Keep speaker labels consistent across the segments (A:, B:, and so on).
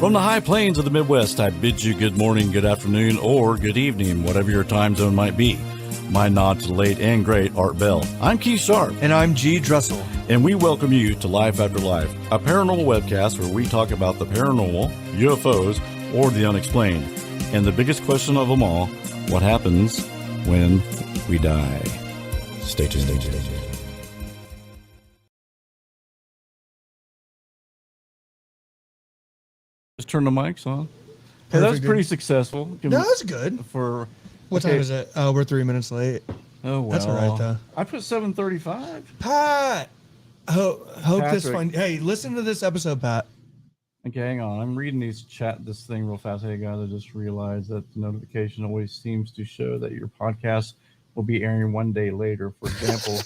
A: From the high plains of the Midwest, I bid you good morning, good afternoon, or good evening, whatever your time zone might be. My nod to the late and great Art Bell. I'm Keith Sharp.
B: And I'm G. Dressel.
A: And we welcome you to Life After Life, a paranormal webcast where we talk about the paranormal, UFOs, or the unexplained. And the biggest question of them all, what happens when we die? Stay tuned. Just turn the mics on. Hey, that was pretty successful.
B: No, that was good.
A: For
B: what time is it? Oh, we're 3 minutes late.
A: Oh, well.
B: That's all right, though.
A: I put 7:35.
B: Pat! Hope
A: Patrick.
B: this fun. Hey, listen to this episode, Pat.
A: Okay, hang on. I'm reading this thing real fast. Hey, guys, I just realized that the notification always seems to show that your podcast will be airing one day later. For example,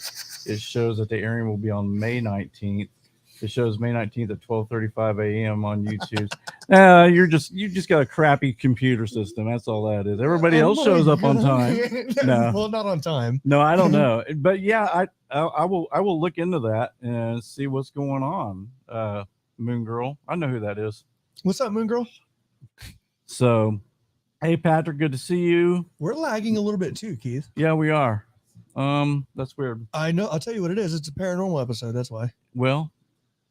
A: it shows that the airing will be on May 19th. It shows May 19th at 12:35 a.m. on YouTube. You just got a crappy computer system. That's all that is. Everybody else shows up on time. No,
B: well, not on time.
A: No, I don't know. But yeah, I will look into that and see what's going on. Moon Girl, I know who that is.
B: What's up, Moon Girl?
A: So, hey Patrick, good to see you.
B: We're lagging a little bit too, Keith.
A: Yeah, we are. That's weird.
B: I know. I'll tell you what it is. It's a paranormal episode. That's why.
A: Well.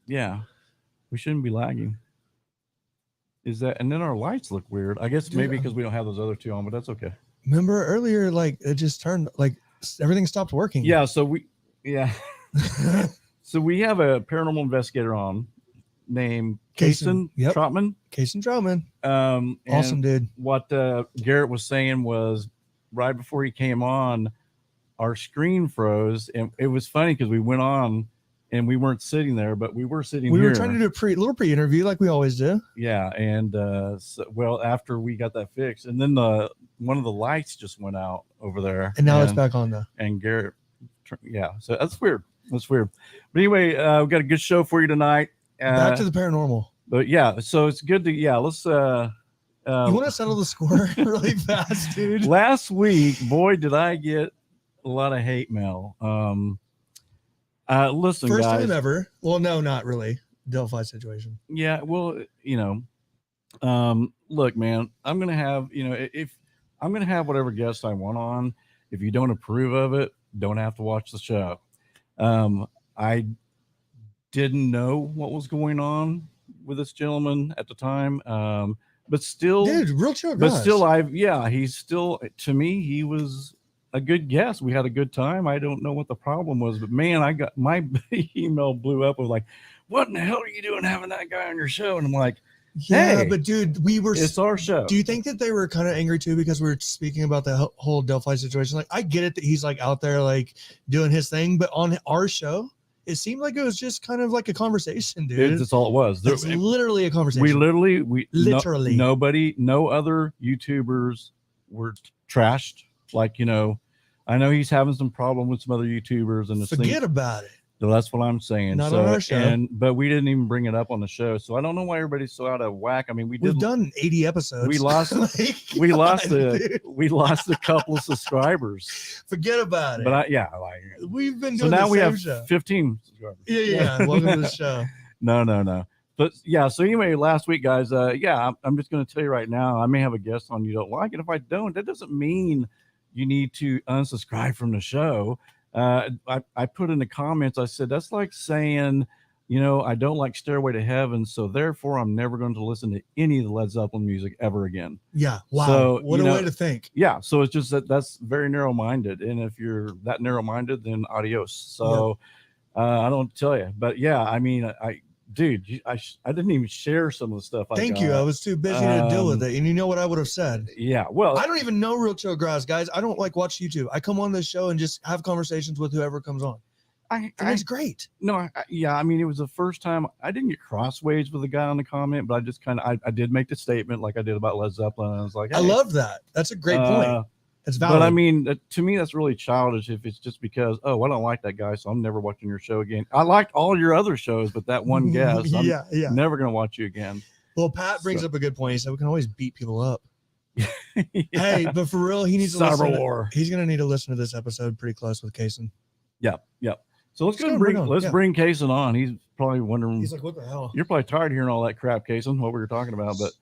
A: Yeah, we shouldn't be lagging. Is that? And then our lights look weird. I guess maybe because we don't have those other two on, but that's okay.
B: Remember earlier, like it just turned, like everything stopped working.
A: Yeah. So we have a paranormal investigator on named Cason Troutman.
B: Cason Troutman. Awesome dude.
A: What Garrett was saying was right before he came on, our screen froze, and it was funny because we went on. And we weren't sitting there, but we were sitting here.
B: We were trying to do a little pre-interview like we always do.
A: Yeah, and after we got that fixed, and then one of the lights just went out over there.
B: And now it's back on though.
A: And Garrett, yeah, so that's weird. That's weird. But anyway, we've got a good show for you tonight.
B: Back to the paranormal.
A: But yeah, so it's good to, let's... you
B: want to settle the score really fast, dude?
A: Last week, boy, did I get a lot of hate mail. Listen,
B: first
A: guys,
B: time ever. Well, no, not really. Delphi situation.
A: Yeah, well, look, man, I'm gonna have, if I'm gonna have whatever guest I want on. If you don't approve of it, don't have to watch the show. I didn't know what was going on with this gentleman at the time, but still,
B: dude, real chill.
A: But still, he's still, to me, he was a good guess. We had a good time. I don't know what the problem was, but man, I got my email blew up with like, what in the hell are you doing having that guy on your show? And I'm like,
B: yeah,
A: hey,
B: but dude,
A: it's our show.
B: Do you think that they were kind of angry too because we were speaking about the whole Delphi situation? Like, I get it that he's like out there like doing his thing, but on our show, it seemed like it was just kind of like a conversation, dude.
A: That's all it was.
B: It's literally a conversation.
A: We literally,
B: nobody,
A: no other YouTubers were trashed. Like, I know he's having some problem with some other YouTubers and
B: forget about it.
A: So that's what I'm saying.
B: Not on our show.
A: But we didn't even bring it up on the show. So I don't know why everybody's so out of whack. I mean,
B: we've done 80 episodes.
A: We lost we lost a couple of subscribers.
B: Forget about it.
A: But
B: we've been doing
A: so now we have
B: show.
A: 15 subscribers.
B: Yeah. Welcome to the show.
A: No. But yeah, so anyway, last week, guys, I'm just going to tell you right now, I may have a guest on you don't like it. If I don't, that doesn't mean you need to unsubscribe from the show. I put in the comments, I said, that's like saying, I don't like Stairway to Heaven, so therefore I'm never going to listen to any of the Led Zeppelin music ever again.
B: Yeah. Wow.
A: So,
B: what a way to think.
A: Yeah. So it's just that's very narrow-minded. And if you're that narrow-minded, then adios. So I don't tell you. But yeah, I mean, dude, I didn't even share some of the stuff.
B: Thank you. I was too busy to deal with it. And you know what I would have said?
A: Yeah. Well,
B: I don't even know Real Chill Guys. I don't watch YouTube. I come on this show and just have conversations with whoever comes on. It's great.
A: No, I mean, it was the first time I didn't get crossways with the guy on the comment, but I just I did make the statement like I did about Led Zeppelin. And I was like, hey,
B: I love that. That's a great point. It's valid.
A: But I mean, to me, that's really childish if it's just because, I don't like that guy, so I'm never watching your show again. I liked all your other shows, but that one guest, I'm never going to watch you again.
B: Well, Pat brings up a good point. He said we can always beat people up. Hey, but for real, he needs to listen. He's going to need to listen to this episode pretty close with Cason.
A: Yeah. So let's bring Cason on. probably wondering.
B: He's like, what the hell?
A: You're probably tired of hearing all that crap, Cason, what we were talking about. But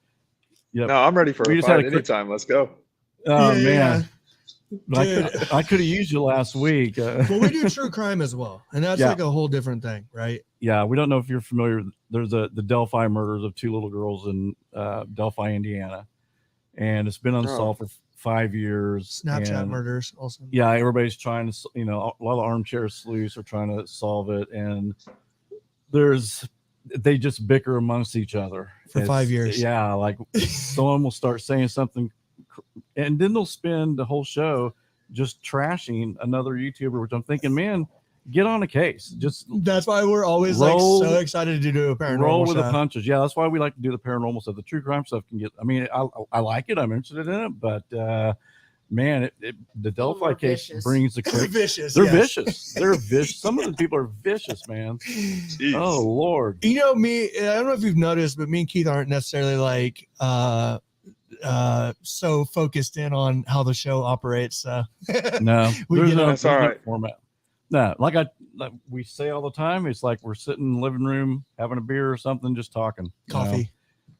A: yeah,
C: No, I'm ready for
A: We
C: a
A: just had
C: fight
A: a quick-
C: anytime. Let's go.
A: oh
B: Yeah,
A: man,
B: Dude.
A: I could have used you last week.
B: Well, we do true crime as well, and that's
A: Yeah.
B: like a whole different thing, right?
A: Yeah, we don't know if you're familiar. There's the Delphi murders of 2 little girls in Delphi, Indiana, and it's been unsolved for 5 years.
B: Snapchat
A: and,
B: murders also.
A: Yeah, everybody's trying to, a lot of armchair sleuths are trying to solve it, and they just bicker amongst each other
B: For 5 years.
A: Yeah, like someone will start saying something, and then they'll spend the whole show just trashing another YouTuber, which I'm thinking, man, get on a case. Just
B: That's why we're always
A: Roll-
B: like so excited to do a paranormal
A: roll with
B: show.
A: the punches. Yeah, that's why we like to do the paranormal stuff. The true crime stuff can get. I mean, I like it. I'm interested in it, but man, the Delphi
D: more
A: case
D: vicious.
A: brings the crazy.
B: Vicious.
A: They're
B: yes.
A: vicious. They're vicious. Some of the people are vicious, man.
C: Jeez.
A: Oh Lord.
B: You know me. I don't know if you've noticed, but me and Keith aren't necessarily like so focused in on how the show operates.
A: No,
B: We
A: there's
B: get
A: no,
C: That's
A: there's
C: all
A: no
C: right.
A: format. No, like we say all the time, it's like we're sitting in the living room having a beer or something, just talking. you know?
B: Coffee.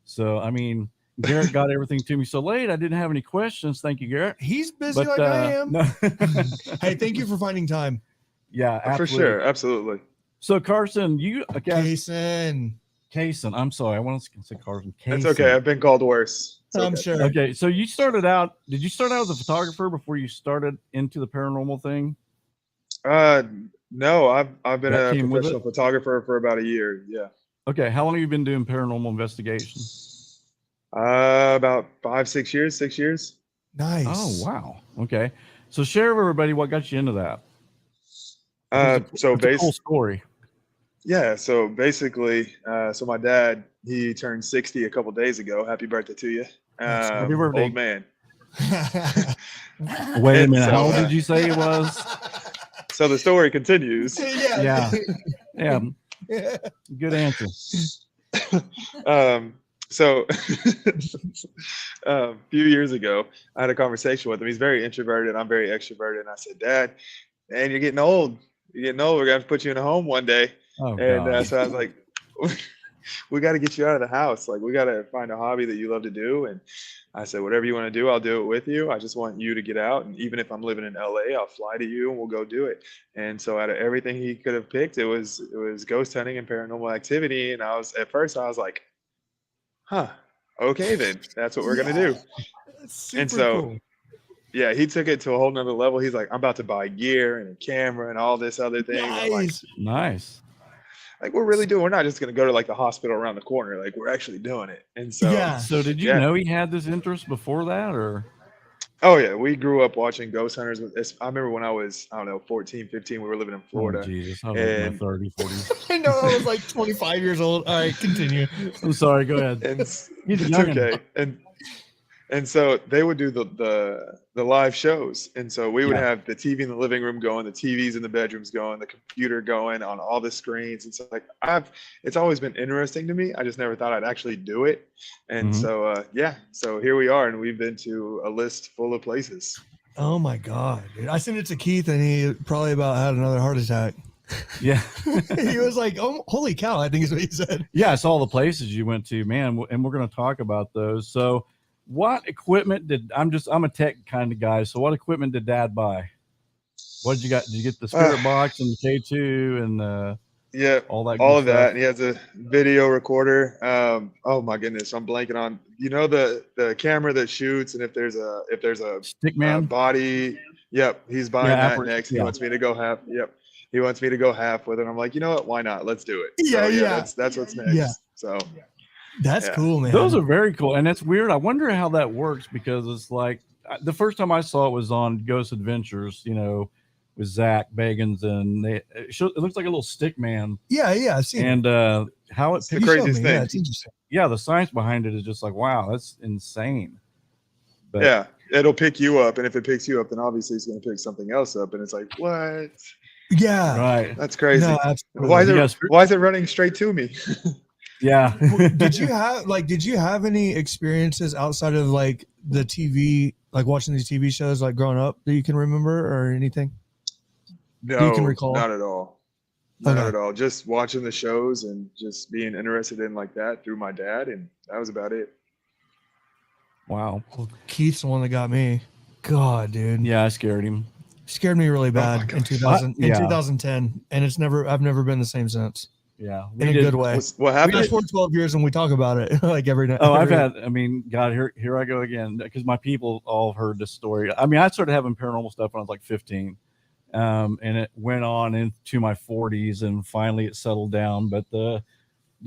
A: So I mean, Garrett got everything to me so late. I didn't have any questions. Thank you, Garrett.
B: He's busy
A: But
B: like I am.
A: no.
B: Hey, thank you for finding time.
A: Yeah,
C: For
A: absolutely.
C: sure. Absolutely.
A: So Carson, you
B: Cason.
A: Cason. I'm sorry, I want to say Carson.
C: That's
A: Cason.
C: okay. I've been called worse. It's
B: I'm
C: okay.
B: sure.
A: Okay, so you started out. Did you start out as a photographer before you started into the paranormal thing?
C: No, I've been
A: That
C: a
A: came with
C: professional photographer for about a year. Yeah.
A: Okay, how long have you been doing paranormal investigation?
C: About 5-6 years. 6 years.
B: Nice.
A: Oh wow. Okay, so share with everybody what got you into that.
C: So
A: It's a cool story.
C: yeah. So basically, so my dad, he turned 60 a couple days ago. Happy birthday to you.
A: Happy birthday.
C: Old man.
A: Wait a
C: And
A: minute.
C: so,
A: How old did you say it was?
C: So the story continues.
B: yeah.
A: Yeah. Yeah. Good answer.
C: So a few years ago, I had a conversation with him. He's very introverted. I'm very extroverted. And I said, Dad, man, you're getting old. You're getting old. We're going to have to put you in a home one day.
A: Oh
C: And
A: God.
C: so I was like, we got to get you out of the house. Like, we got to find a hobby that you love to do. And I said, whatever you want to do, I'll do it with you. I just want you to get out. And even if I'm living in LA, I'll fly to you and we'll go do it. And so out of everything he could have picked, it was ghost hunting and paranormal activity. And at first I was like, huh, okay, then that's what we're going to do.
B: Super
C: And so,
B: cool.
C: yeah, he took it to a whole nother level. He's like, I'm about to buy gear and a camera and all this other thing. I'm like,
B: Nice.
A: Nice.
C: we're really doing, we're not just going to go to like the hospital around the corner. Like, we're actually doing it. And so,
B: Yeah.
A: So did you
C: Yeah.
A: know he had this interest before that, or?
C: oh yeah, we grew up watching ghost hunters. I remember when I was, I don't know, 14, 15, we were living in Florida.
A: Oh, Jesus. I was in
C: And-
A: my 30s, 40s.
B: I know I was like 25 years old. All right, continue.
A: I'm sorry. Go ahead.
C: And
A: He's a
C: it's
A: youngin'.
C: okay. And so they would do the live shows. And so we would
A: Yeah.
C: have the TV in the living room going, the TVs in the bedrooms going, the computer going on all the screens. And so like it's always been interesting to me. I just never thought I'd actually do it. And
A: Mhm.
C: so so here we are, and we've been to a list full of places.
B: Oh my God. Dude. I sent it to Keith and he probably about had another heart attack.
A: Yeah.
B: He was like, oh, holy cow, I think is what he said.
A: Yeah. I saw the places you went to, man. And we're going to talk about those. So what equipment I'm a tech kind of guy. So what equipment did Dad buy? What did you get? Did you get the spirit box and the K2 and
C: Yeah,
A: all that?
C: all
A: good
C: of that.
A: stuff?
C: And he has a video recorder. Oh my goodness, I'm blanking on, the camera that shoots, and if there's a
A: Stickman.
C: body. Yep, he's buying
A: Yeah,
C: that next. He
A: yeah.
C: wants me to go half. Yep, he wants me to go half with it. I'm like, you know what? Why not? Let's do it.
B: Yeah, yeah.
C: That's what's next.
B: Yeah.
C: So
B: That's
C: Yeah.
B: cool, man.
A: Those are very cool, and it's weird. I wonder how that works, because it's like the first time I saw it was on Ghost Adventures, with Zach Bagans, and it looks like a little stick man,
B: yeah, I've seen it.
A: and how it
C: It's the
A: picks,
B: You showed
C: craziest
B: me. Yeah,
C: thing.
B: it's interesting.
A: yeah, the science behind it is just like, wow, that's insane. But,
C: yeah, it'll pick you up, and if it picks you up, then obviously it's going to pick something else up, and it's like, what?
B: Yeah.
A: right,
C: That's crazy.
B: No, absolutely.
C: Why is
A: You
C: it?
A: guys-
C: Why is it running straight to me?
A: yeah.
B: did you have any experiences outside of like the TV, like watching these TV shows like growing up that you can remember or anything?
C: No,
B: can recall?
C: not at all. Not
B: Okay.
C: at all. Just watching the shows and just being interested in like that through my dad, and that was about it.
A: Wow.
B: Well, Keith's the one that got me. God, dude.
A: Yeah, I scared him.
B: Scared me really
C: Oh my
B: bad in
C: gosh.
B: 2000 in
A: Yeah.
B: 2010, and I've never been the same since.
A: Yeah,
B: In a good way.
C: What
B: We
C: happened?
B: fast forward 12 years and we talk about it like every night.
A: Oh, I've had. I mean, God, here I go again because my people all heard this story. I mean, I started having paranormal stuff when I was like 15, and it went on into my 40s, and finally it settled down. But the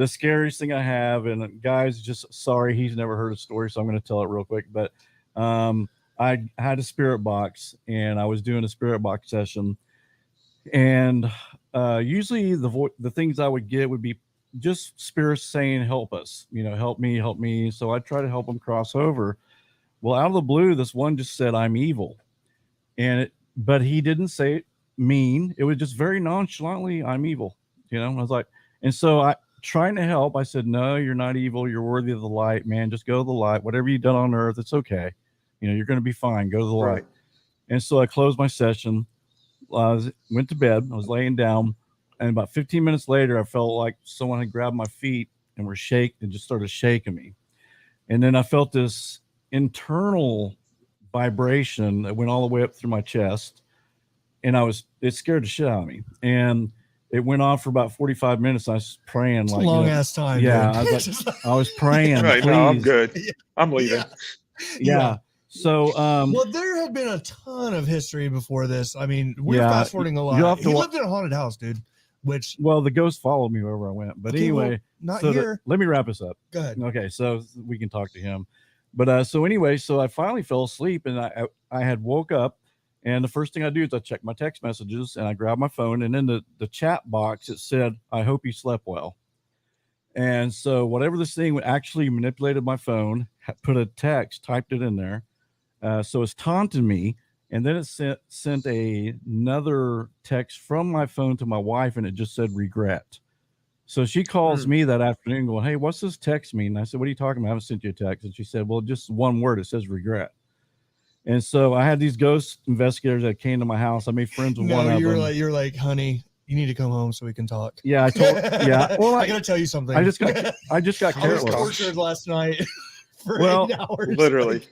A: scariest thing I have, and guys, just sorry, he's never heard a story, so I'm going to tell it real quick. But I had a spirit box, and I was doing a spirit box session, and usually the things I would get would be just spirits saying, "Help us," help me, help me. So I try to help them cross over. Well, out of the blue, this one just said, "I'm evil," but he didn't say it mean. It was just very nonchalantly, "I'm evil." I was like, and so I trying to help. I said, "No, you're not evil. You're worthy of the light, man. Just go to the light. Whatever you've done on earth, it's okay. You're going to be fine. Go to the light."
C: Right.
A: And so I closed my session. Went to bed. I was laying down, and about 15 minutes later, I felt like someone had grabbed my feet and just started shaking me. And then I felt this internal vibration that went all the way up through my chest, and it scared the shit out of me. And it went on for about 45 minutes. I was praying,
B: It's a
A: like,
B: long ass time.
A: yeah,
B: Dude.
A: I was praying.
C: Right.
A: Please.
C: No, I'm good. I'm leaving.
A: Yeah. So,
B: well, there had been a ton of history before this. I mean, we're
A: Yeah,
B: fast forwarding a
A: you'll
B: lot.
A: have to
B: He
A: wa-
B: lived in a haunted house, dude. Which
A: well, the ghost followed me wherever I went. But
B: okay, well,
A: anyway,
B: not
A: so
B: here.
A: let me wrap this up.
B: Go ahead.
A: Okay, so we can talk to him. But so anyway, so I finally fell asleep, and I had woke up, and the first thing I do is I check my text messages, and I grab my phone, and in the chat box it said, "I hope you slept well." And so whatever this thing actually manipulated my phone, put a text, typed it in there. So it's taunted me, and then it sent another text from my phone to my wife, and it just said regret. So she calls me that afternoon going, "Hey, what's this text mean?" And I said, "What are you talking about? I haven't sent you a text." And she said, "Well, just one word. It says regret." And so I had these ghost investigators that came to my house. I made friends with one of them.
B: You're like, honey, you need to come home so we can talk.
A: Yeah, I told. Yeah, well,
B: I gotta tell you something.
A: I just got
B: I was
A: careless.
B: tortured last night for 8 hours.
C: Literally.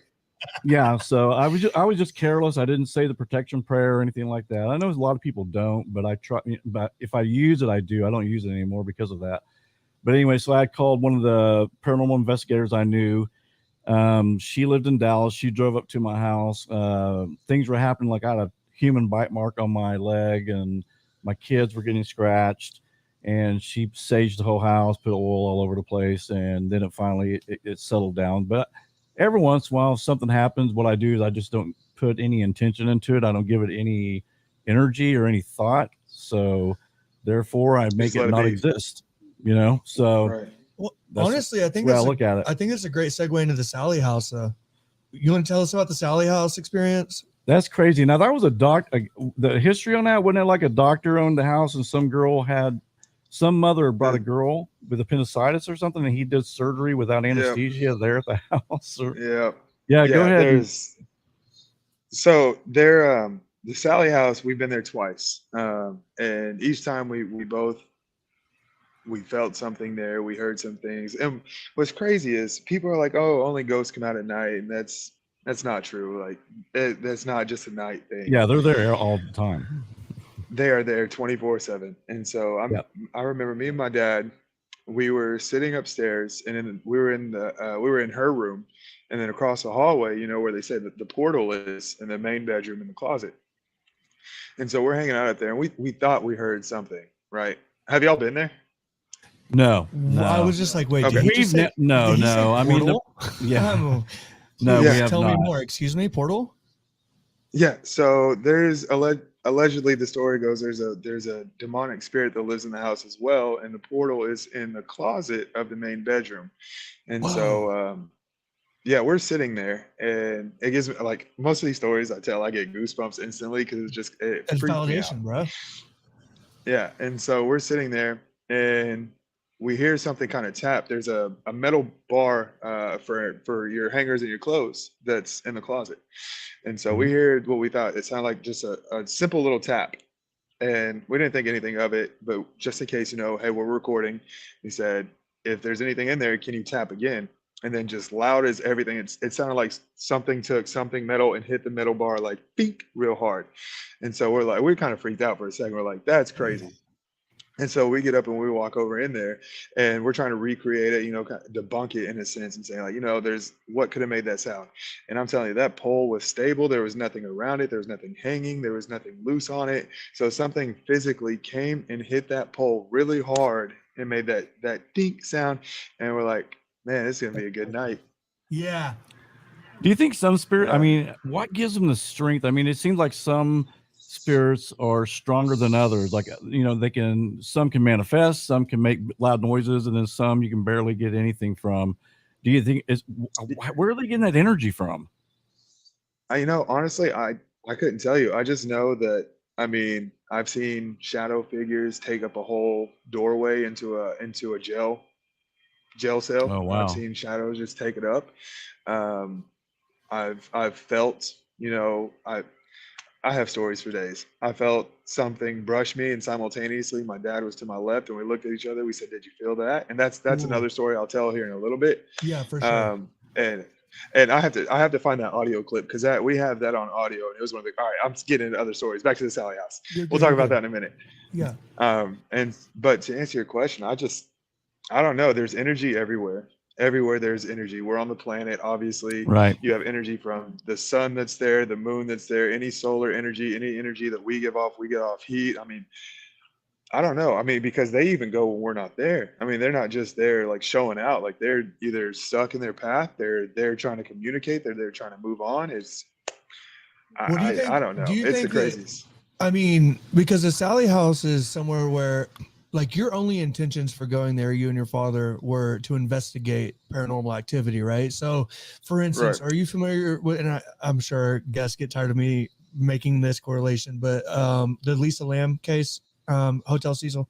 A: Yeah, so I was just careless. I didn't say the protection prayer or anything like that. I know a lot of people don't, but I try. But if I use it, I do. I don't use it anymore because of that. But anyway, so I called one of the paranormal investigators I knew. She lived in Dallas. She drove up to my house. Things were happening, like I had a human bite mark on my leg, and my kids were getting scratched. And she saged the whole house, put oil all over the place, and then it settled down. But every once in a while, if something happens, what I do is I just don't put any intention into it. I don't give it any energy or any thought. So therefore, I make it not exist. So
C: Right.
B: Well, honestly, I think
A: I look at it.
B: I think it's a great segue into the Sally House. You want to tell us about the Sally House experience?
A: That's crazy. Now, that was the history on that, wasn't it like a doctor owned the house and some mother brought a girl with appendicitis or something, and he did surgery without anesthesia there at the house? Yeah, go ahead.
C: So the Sally House, we've been there twice. And each time we felt something there, we heard some things. And what's crazy is people are like, "Oh, only ghosts come out at night," and that's not true. Like that's not just a night thing.
A: Yeah, they're there all the time.
C: They are there 24/7. And so I remember me and my dad, we were sitting upstairs, and then we were in her room, and then across the hallway, where they say that the portal is, in the main bedroom in the closet. And so we're hanging out up there, and we thought we heard something, right? Have y'all been there?
A: No.
B: I was just like, wait,
C: Okay.
A: No. I mean,
B: no,
A: we have
B: tell
A: not.
B: me more. Excuse me, portal.
C: Yeah. So there's allegedly, the story goes, there's a demonic spirit that lives in the house as well, and the portal is in the closet of the main bedroom. And so yeah, we're sitting there, and it gives me, like, most of these stories I tell, I get goosebumps instantly because it's
B: It's
C: freaks me out.
B: validation, bro.
C: Yeah. And so we're sitting there, and we hear something kind of tap. There's a metal bar for your hangers and your clothes that's in the closet. And so we heard what we thought it sounded like just a simple little tap. and we didn't think anything of it, but just in case, hey, we're recording. He said, if there's anything in there, can you tap again? And then just loud as everything, it sounded like something took something metal and hit the metal bar like beep real hard. And so we're kind of freaked out for a second. We're like, that's crazy. And so we get up and we walk over in there, and we're trying to recreate it, kind of debunk it in a sense, and saying like, there's what could have made that sound. And I'm telling you, that pole was stable. There was nothing around it. There was nothing hanging. There was nothing loose on it. So something physically came and hit that pole really hard and made that dink sound. And we're like, man, it's gonna be a good night.
B: Yeah.
A: Do you think some spirit? I mean, what gives them the strength? I mean, it seems like some spirits are stronger than others. Like, some can manifest, some can make loud noises, and then some you can barely get anything from. Do you think where are they getting that energy from?
C: Honestly, I couldn't tell you. I just know that, I mean, I've seen shadow figures take up a whole doorway into a jail cell.
A: Oh, wow.
C: I've seen shadows just take it up. I've felt, I have stories for days. I felt something brush me, and simultaneously my dad was to my left, and we looked at each other. We said, "Did you feel that?" And that's
B: Ooh.
C: another story I'll tell here in a little bit.
B: Yeah, for sure.
C: And I have to find that audio clip, because we have that on audio, and it was one of the. All right, I'm getting into other stories. Back to the Sally house. We'll talk about that in a minute.
B: Yeah.
C: But to answer your question, I don't know. There's energy everywhere. Everywhere there's energy. We're on the planet, obviously.
A: Right.
C: You have energy from the sun that's there, the moon that's there, any solar energy, any energy that we get off heat. I mean, I don't know. I mean, because they even go when we're not there. I mean, they're not just there like showing out. Like, they're either stuck in their path, they're trying to communicate, they're trying to move on.
B: What do you think?
C: I don't know. It's the craziest.
B: I mean, because the Sally house is somewhere where, like, your only intentions for going there, you and your father, were to investigate paranormal activity, right? So, for instance,
C: Right.
B: Are you familiar with, and I'm sure guests get tired of me making this correlation, but the Lisa Lamb case, Hotel Cecil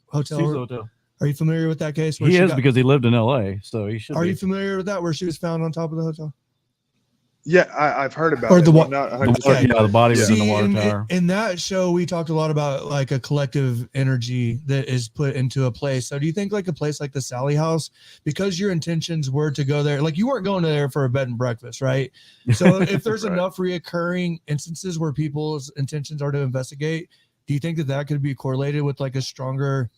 B: Hotel.
A: Cecil Hotel.
B: Are you familiar with that case?
A: He is, because he lived in L.A., so he should.
B: Are you familiar with that, where she was found on top of the hotel?
C: Yeah, I've heard about
B: Or
C: it.
B: the
C: I'm not 100%.
A: the body was in the water
B: in,
A: tower.
B: In that show, we talked a lot about like a collective energy that is put into a place. So do you think like a place like the Sally house, because your intentions were to go there, like you weren't going there for a bed and breakfast, right? So if there's
C: Right.
B: enough reoccurring instances where people's intentions are to investigate, do you think that could be correlated with like a stronger,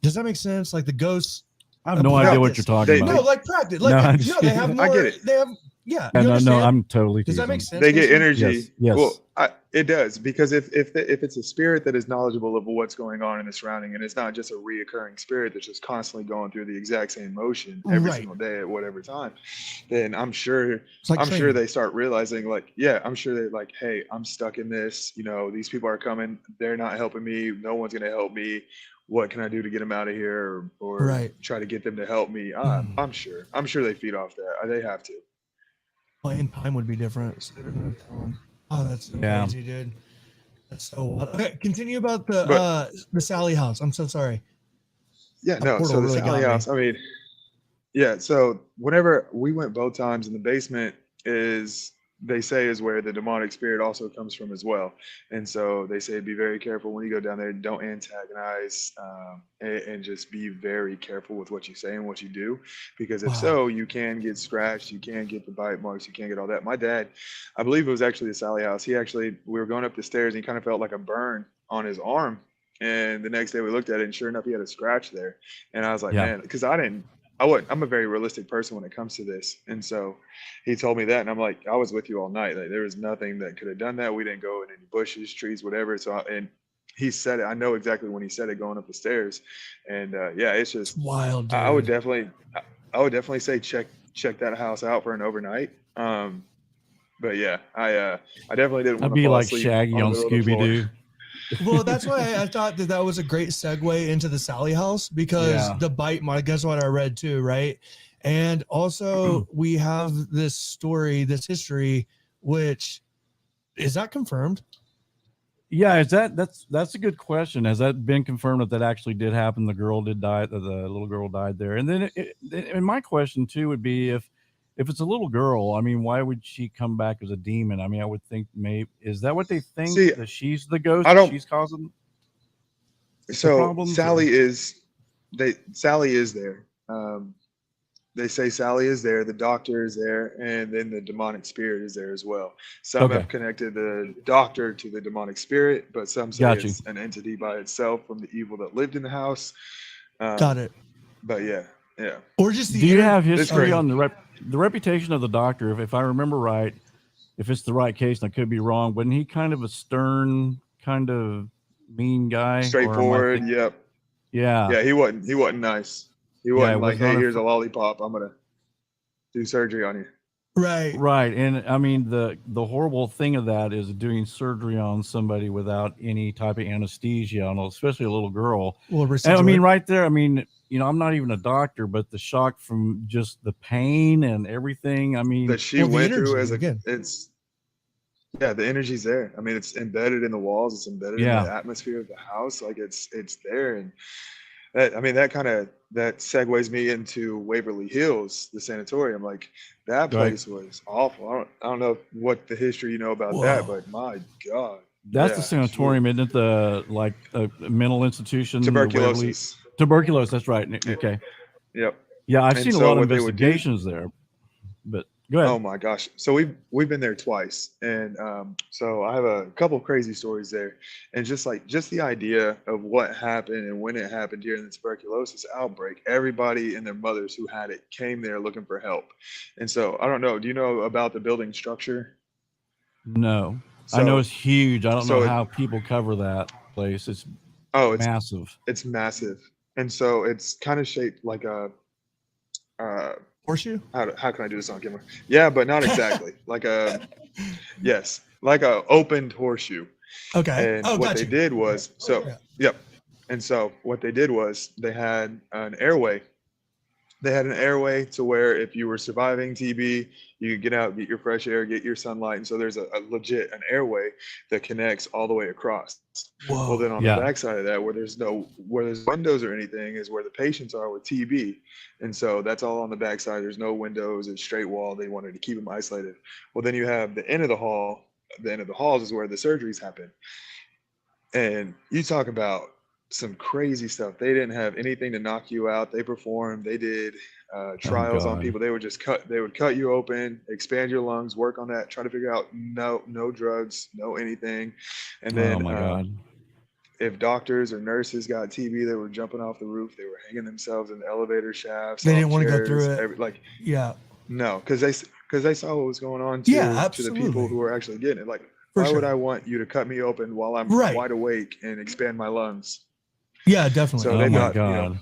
B: does that make sense? Like the ghosts.
A: I have no idea what you're talking about.
B: No, like practice. Like, they have more.
C: I get it.
B: They have, yeah.
A: No, I'm totally.
B: Does that make
A: teasing.
B: sense?
C: They get energy.
A: Yes.
C: Well, it does, because if it's a spirit that is knowledgeable of what's going on in the surrounding, and it's not just a reoccurring spirit that's just constantly going through the exact same motion every
B: Right.
C: single day at whatever time, then I'm sure
B: Like
C: sure they start realizing, like, yeah, I'm sure they're like, hey, I'm stuck in this. These people are coming. They're not helping me. No one's gonna help me. What can I do to get them out of here, or
B: Right.
C: try to get them to help me? I'm sure they feed off that. They have to.
B: Well, and time would be different. Oh, that's so crazy, dude. That's so wild. Okay, continue about the Sally house. I'm so sorry.
C: Yeah,
B: That
C: no.
B: portal
C: So the
B: really
C: Sally
B: got me.
C: house, I mean, yeah. So whenever we went both times, in the basement they say is where the demonic spirit also comes from as well. And so they say, be very careful when you go down there. Don't antagonize, and just be very careful with what you say and what you do, because if so, you can get scratched, you can get the bite marks, you can get all that. My dad, I believe it was actually the Sally house. We were going up the stairs, and he kind of felt like a burn on his arm. And the next day we looked at it, and sure enough, he had a scratch there. And I was like, man, because I'm a very realistic person when it comes to this. And so he told me that, and I'm like, I was with you all night. Like, there was nothing that could have done that. We didn't go in any bushes, trees, whatever. And he said it. I know exactly when he said it, going up the stairs. And yeah, it's just
B: wild, dude.
C: I would definitely say check that house out for an overnight. But yeah, I definitely didn't want
A: I'd
C: to
A: be
C: fall
A: like
C: asleep
A: Shaggy on
C: the middle of the
A: Scooby
C: floor.
A: Doo.
B: Well, that's why I thought that was a great segue into the Sally house, because the bite mark, guess what I read too, right? And also we have this story, this history, which is that confirmed?
A: Yeah, that's a good question. Has that been confirmed that actually did happen? The girl did die. The little girl died there. And then and my question too would be, if it's a little girl, I mean, why would she come back as a demon? I mean, I would think maybe is that what they think,
C: See,
A: that she's the ghost,
C: I
A: that
C: don't.
A: she's causing the
C: So
A: problems? Or?
C: Sally is there. They say Sally is there, the doctor is there, and then the demonic spirit is there as well. Some
A: Okay,
C: have connected the doctor to the demonic spirit, but some say
A: got you.
C: it's an entity by itself from the evil that lived in the house.
B: Got
C: Um,
B: it.
C: but yeah, yeah,
B: Or just
A: Do
B: the
A: you
B: inner.
A: have
C: it's
A: history
C: crazy.
A: on the reputation of the doctor? If I remember right, if it's the right case, and I could be wrong, wasn't he kind of a stern, kind of mean guy? Or am I
C: Straightforward.
A: thinking?
C: Yep.
A: Yeah,
C: Yeah, he wasn't nice. He
A: yeah, it
C: wasn't like,
A: was
C: hey,
A: not a
C: here's a lollipop. I'm gonna do surgery on you.
B: Right.
A: right. And I mean, the horrible thing of that is doing surgery on somebody without any type of anesthesia, on especially a little girl.
B: Well,
A: And I mean,
B: residual.
A: right there, I mean, I'm not even a doctor, but the shock from just the pain and everything. I mean,
C: That she
B: Well, the
C: went through
B: energy
C: as a
B: again.
C: it's yeah, the energy's there. I mean, it's embedded in the walls, it's embedded in
A: yeah,
C: the atmosphere of the house. Like it's there. And that, I mean, that segues me into Waverly Hills, the sanatorium. Like that
A: right.
C: place was awful. I don't know what the history you know about that,
B: Whoa.
C: but my God.
A: That's the
C: Yeah.
A: sanatorium, isn't it? The like mental institution, the Waverly
C: Tuberculosis.
A: tuberculosis. That's right.
C: Yeah,
A: Okay.
C: yep.
A: Yeah, I've
C: And
A: seen a
C: so
A: lot of
C: what they would do,
A: investigations there. But go
C: oh
A: ahead.
C: my gosh. So we've been there twice. And so I have a couple of crazy stories there. And just the idea of what happened and when it happened during the tuberculosis outbreak, everybody and their mothers who had it came there looking for help. And so I don't know, do you know about the building structure?
A: No, I know
C: So
A: it's huge. I don't know
C: so it
A: how people cover that place. It's
C: oh
A: massive.
C: it's massive. And so it's kind of shaped like a uh
B: Horseshoe.
C: how can I do this on camera? Yeah, but not exactly. Like a yes, like a opened horseshoe.
B: Okay.
C: And
B: Oh,
C: what
B: got
C: they
B: you.
C: did was, so,
B: Yeah.
C: yep. And so what they did was they had an airway. They had an airway to where if you were surviving TB, you could get out, get your fresh air, get your sunlight. And so there's a legit an airway that connects all the way across. Well, then
B: Whoa.
C: on the
A: Yeah.
C: backside of that, where there's windows or anything, is where the patients are with TB. And so that's all on the backside. There's no windows, it's straight wall. They wanted to keep them isolated. Well, then you have the end of the hall. The end of the halls is where the surgeries happen. And you talk about some crazy stuff. They didn't have anything to knock you out. They performed. They did
A: Oh
C: trials on
A: God.
C: people. They would just cut. They would cut you open, expand your lungs, work on that, try to figure out no drugs, no anything. And
A: Oh
C: then
A: my God.
C: if doctors or nurses got TB, they were jumping off the roof. They were hanging themselves in the elevator shafts,
B: They
C: off
B: didn't want to go
C: chairs.
B: through it.
C: Like
B: Yeah.
C: no, because they saw what was going on
B: Yeah.
C: to the people
B: Absolutely.
C: who were actually getting it. Like,
B: For
C: why would
B: sure.
C: I want you to cut me open while I'm
B: Right.
C: wide awake and expand my lungs?
B: Yeah. Definitely.
C: So
A: Oh
C: they
A: my
B: Yeah.
C: thought,
A: God.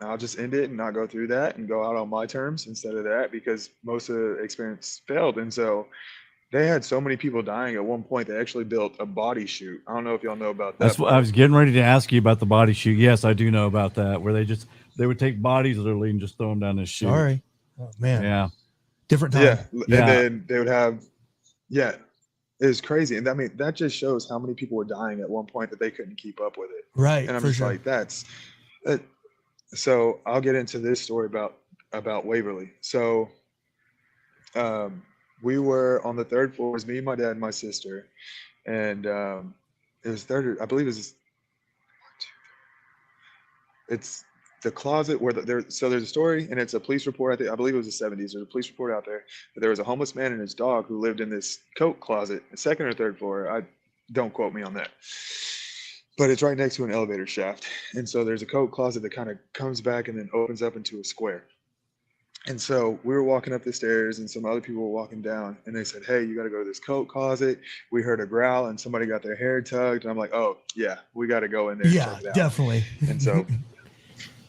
C: I'll just end it and not go through that and go out on my terms instead of that, because most of the experience failed. And so they had so many people dying at one point, they actually built a body chute. I don't know if y'all know about
A: That's
C: that,
A: what I
C: but
A: was getting ready to ask you about, the body chute. Yes, I do know about that, where they would take bodies literally and just throw them down this chute.
B: Sorry. Oh man.
A: Yeah.
B: Different time.
C: yeah. And
A: Yeah.
C: then they would have, yeah, it was crazy. And I mean, that just shows how many people were dying at one point that they couldn't keep up with it.
B: Right.
C: And I'm
B: For
C: just
B: sure.
C: like, that. So I'll get into this story about Waverly. So um, we were on the third floor. It was me, my dad, and my sister, and it was third. I believe it's the closet where so there's a story, and it's a police report. I believe it was the 70s. There's a police report out there that there was a homeless man and his dog who lived in this coat closet, second or third floor. I don't quote me on that. But it's right next to an elevator shaft. And so there's a coat closet that kind of comes back and then opens up into a square. And so we were walking up the stairs and some other people were walking down, and they said, hey, you got to go to this coat closet. We heard a growl and somebody got their hair tugged. And I'm like, oh, yeah, we got to go in there and
B: Yeah.
C: check it out.
B: Definitely.
C: And so,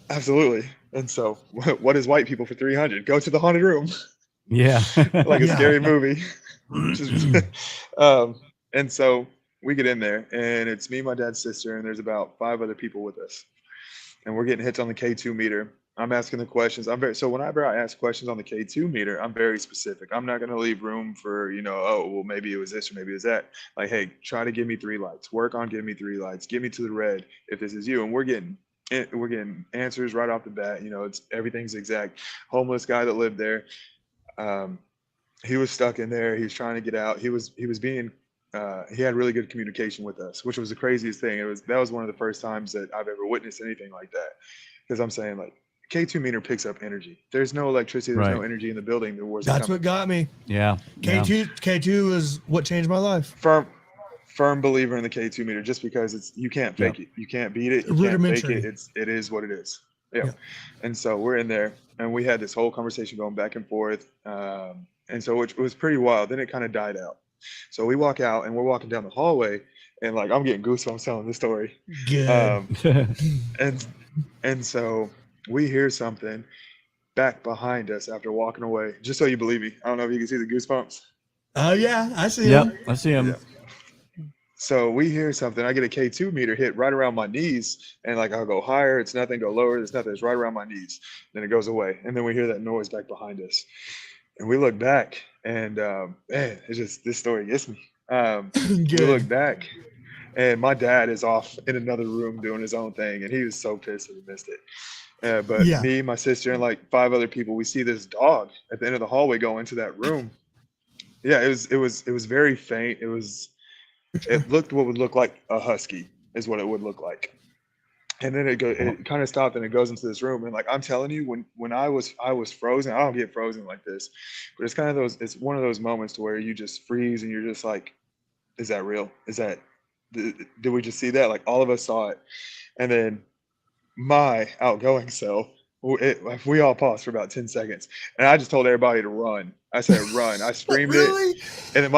C: absolutely. And so, what is white people for 300? Go to the haunted room,
A: Yeah.
C: like a
B: Yeah.
C: scary movie. And so we get in there, and it's me, my dad's sister, and there's about 5 other people with us. And we're getting hits on the K2 meter. I'm asking the questions. So whenever I ask questions on the K2 meter, I'm very specific. I'm not going to leave room for, oh, well, maybe it was this or maybe it was that. Like, hey, try to give me 3 lights. Work on giving me 3 lights. Get me to the red if this is you. And we're getting we're getting answers right off the bat. It's everything's exact. Homeless guy that lived there. Um, he was stuck in there. He was trying to get out. He was being he had really good communication with us, which was the craziest thing. That was one of the first times that I've ever witnessed anything like that. Because I'm saying, like, K2 meter picks up energy. There's no electricity. There's no energy in the building. Where's it
B: That's
C: coming?
B: what got me.
A: Yeah.
B: K2 is what changed my life.
C: Firm believer in the K2 meter, just because you can't fake it. You can't beat it. You can't fake it. It is what it is. Yeah. And so we're in there, and we had this whole conversation going back and forth. And so it was pretty wild. Then it kind of died out. So we walk out, and we're walking down the hallway, and like I'm getting goosebumps telling this story.
B: Good.
C: And so we hear something back behind us after walking away. Just so you believe me, I don't know if you can see the goosebumps.
B: Oh yeah, I see
A: him.
B: Yep,
A: I see him.
C: Yeah. So we hear something. I get a K2 meter hit right around my knees, and like I'll go higher, it's nothing. Go lower, it's nothing. It's right around my knees. Then it goes away, and then we hear that noise back behind us, and we look back, and man, it's just this story gets me. We look back, and my dad is off in another room doing his own thing, and he was so pissed that he missed it. But me, my sister, and like 5 other people, we see this dog at the end of the hallway go into that room. Yeah, it was very faint. It looked what would look like a husky is what it would look like. And then it kind of stopped, and it goes into this room. And like I'm telling you, when I was frozen. I don't get frozen like this, but it's kind of it's one of those moments to where you just freeze, and you're just like, is that real? Did we just see that? Like all of us saw it. And then my outgoing self, we all paused for about 10 seconds, and I just told everybody to run. I said, run. I screamed
B: really?
C: it. And then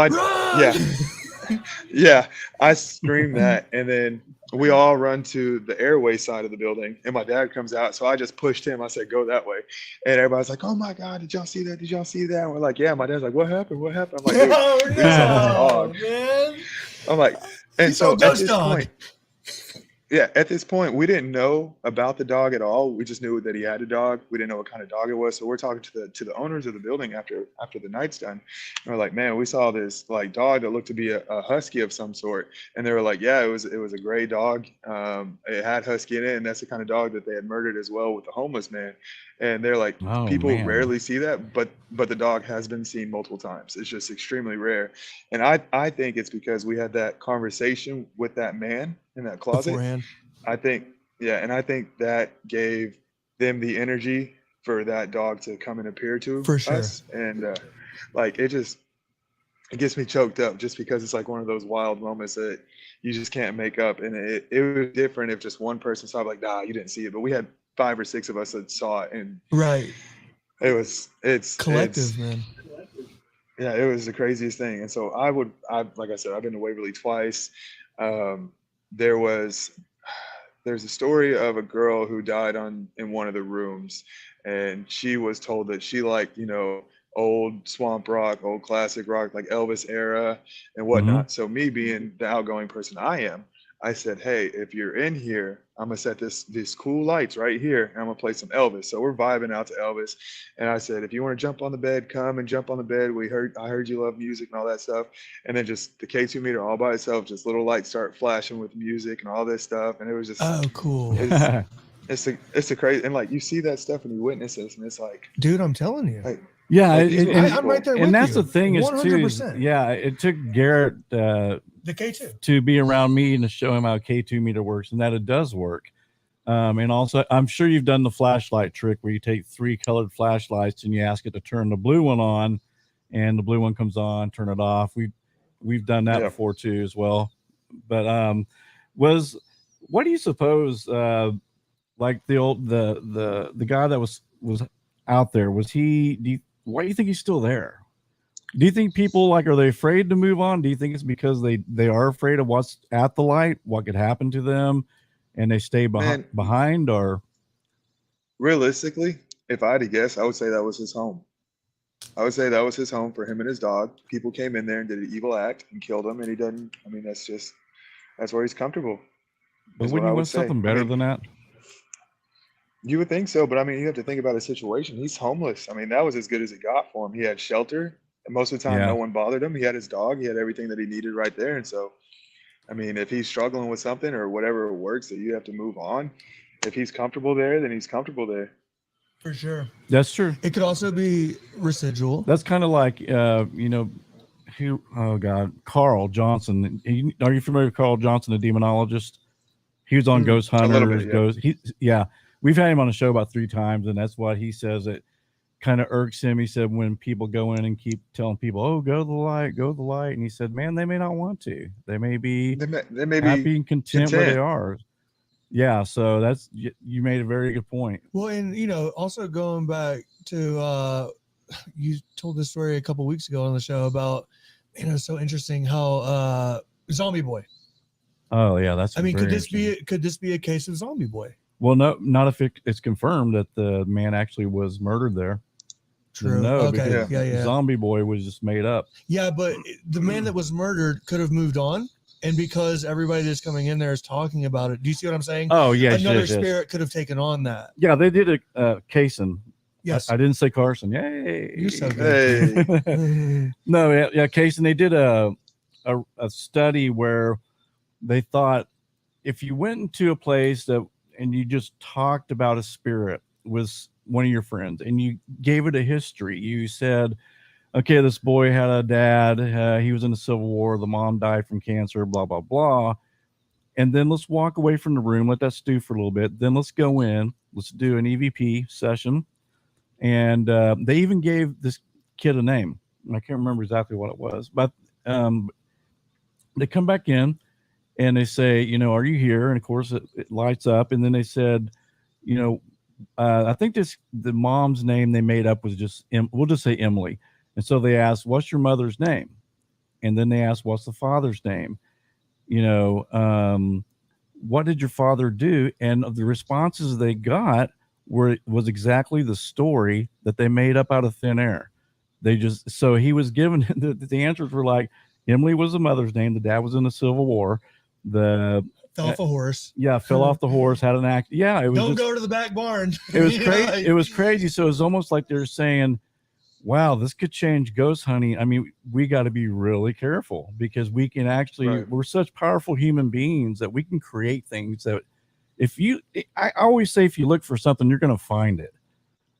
C: yeah, I screamed that. And then we all run to the airway side of the building, and my dad comes out. So I just pushed him. I said, go that way. And everybody's like, oh my God, did y'all see that? Did y'all see that? And we're like, yeah. My dad's like, what happened? What happened? I'm like, dude, we saw this dog. Man. I'm like, and so at this point, we didn't know about the dog at all. We just knew that he had a dog. We didn't know what kind of dog it was. So we're talking to the owners of the building after the night's done. And we're like, man, we saw this like dog that looked to be a husky of some sort. And they were like, yeah, it was a gray dog. It had husky in it, and that's the kind of dog that they had murdered as well with the homeless man. And they're like, people rarely see that, but the dog has been seen multiple times. It's just extremely rare. And I think it's because we had that conversation with that man in that closet.
B: Beforehand.
C: I think that gave them the energy for that dog to come and appear to us. And like it gets me choked up just because it's like one of those wild moments that you just can't make up. And it was different if just one person saw it, like, nah, you didn't see it, but we had 5 or 6 of us that saw it, and it's
B: collective, man.
C: Yeah, it was the craziest thing. And so like I said, I've been to Waverly twice. There's a story of a girl who died in one of the rooms, and she was told that she liked, old swamp rock, old classic rock, like Elvis era and whatnot. So me being the outgoing person I am, I said, hey, if you're in here, I'm gonna set these cool lights right here, and I'm gonna play some Elvis. So we're vibing out to Elvis, and I said, if you want to jump on the bed, come and jump on the bed. I heard you love music and all that stuff. And then just the K2 meter all by itself, just little lights start flashing with music and all this stuff, and it was just
B: cool.
C: It's a crazy, and like you see that stuff and you witness this, and it's like,
B: dude, I'm telling you.
C: Like,
B: I'm right there with you.
A: And that's the thing is
B: 100%.
A: too. Yeah, it took Garrett
B: the K2
A: to be around me and to show him how K2 meter works, and that it does work. And also, I'm sure you've done the flashlight trick where you take 3 colored flashlights and you ask it to turn the blue one on, and the blue one comes on, turn it off. We've done that before too as well. But what do you suppose? Like the guy that was out there, was he? Why do you think he's still there? Do you think people are they afraid to move on? Do you think it's because they are afraid of what's at the light, what could happen to them, and they stay behind? Or
C: realistically, if I had to guess, I would say that was his home. I would say that was his home for him and his dog. People came in there and did an evil act and killed him, and he doesn't. I mean, that's where he's comfortable.
A: But wouldn't you want something better than that?
C: You would think so, but I mean, you have to think about his situation. He's homeless. I mean, that was as good as it got for him. He had shelter, and most of the time, no one bothered him. He had his dog. He had everything that he needed right there. And so, I mean, if he's struggling with something or whatever works that you have to move on, if he's comfortable there, then he's comfortable there.
B: For sure.
A: That's true.
B: It could also be residual.
A: That's kind of like, oh God, Carl Johnson. Are you familiar with Carl Johnson, the demonologist? He was on Ghost Hunters. We've had him on the show about 3 times, and that's what he says. It kind of irks him. He said when people go in and keep telling people, "Oh, go to the light, go to the light," and he said, "Man, they may not want to. They may be happy and content where they are." Yeah, so that's, you made a very good point.
B: Well, and also going back to you told this story a couple weeks ago on the show about so interesting how Zombie Boy.
A: Oh yeah, that's.
B: I mean, could this be a case of Zombie Boy?
A: Well, no, not if it's confirmed that the man actually was murdered there.
B: True.
A: No,
B: okay.
A: Yeah. Zombie Boy was just made up.
B: Yeah, but the man that was murdered could have moved on. And because everybody that's coming in there is talking about it, do you see what I'm saying?
A: Oh, yeah.
B: Another spirit could have taken on that.
A: Yeah, they did a Cason.
B: Yes.
A: I didn't say Carson. Yay.
B: You're so good.
A: Hey. No, yeah, Cason. They did a study where they thought if you went into a place and you just talked about a spirit with one of your friends and you gave it a history, you said, okay, this boy had a dad. He was in the Civil War. The mom died from cancer, blah, blah, blah. And then let's walk away from the room. Let that stew for a little bit. Then let's go in. Let's do an EVP session. And they even gave this kid a name. I can't remember exactly what it was. But they come back in and they say, are you here? And, of course, it lights up. And then they said, I think the mom's name they made up was we'll just say Emily. And so they asked, what's your mother's name? And then they asked, what's the father's name? What did your father do? And the responses they got was exactly the story that they made up out of thin air. So he was given, the answers were like, Emily was the mother's name. The dad was in the Civil War.
B: Fell off a horse.
A: Yeah, fell off the horse, had an accident. Yeah, it was.
B: Don't go to the back barn.
A: It was crazy. It was crazy. So it was almost like they're saying, wow, this could change ghost hunting. I mean, we got to be really careful because we can actually, we're such powerful human beings that we can create things that I always say, if you look for something, you're going to find it.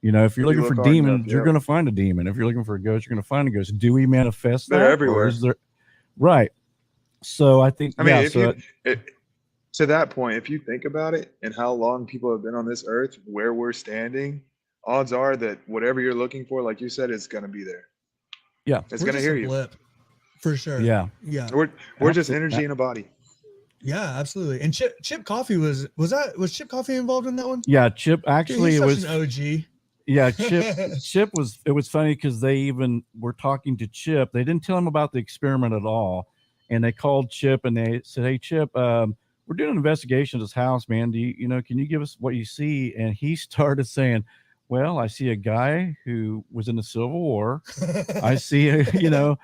A: If you're looking for demons, you're going to find a demon. If you're looking for a ghost, you're going to find a ghost. Do we manifest that?
C: They're everywhere.
A: Right. So I think,
C: to that point, if you think about it and how long people have been on this earth, where we're standing, odds are that whatever you're looking for, like you said, is going to be there.
A: Yeah.
C: It's going to hear you.
B: Blip, for sure.
A: Yeah.
B: Yeah.
C: We're just energy in a body.
B: Yeah, absolutely. And Chip Coffee was Chip Coffee involved in that one?
A: Yeah. Chip actually
B: was an OG.
A: Yeah. Chip it was funny because they even were talking to Chip. They didn't tell him about the experiment at all. And they called Chip and they said, hey, Chip, we're doing an investigation at this house, man. Can you give us what you see? And he started saying, well, I see a guy who was in the Civil War. I see, the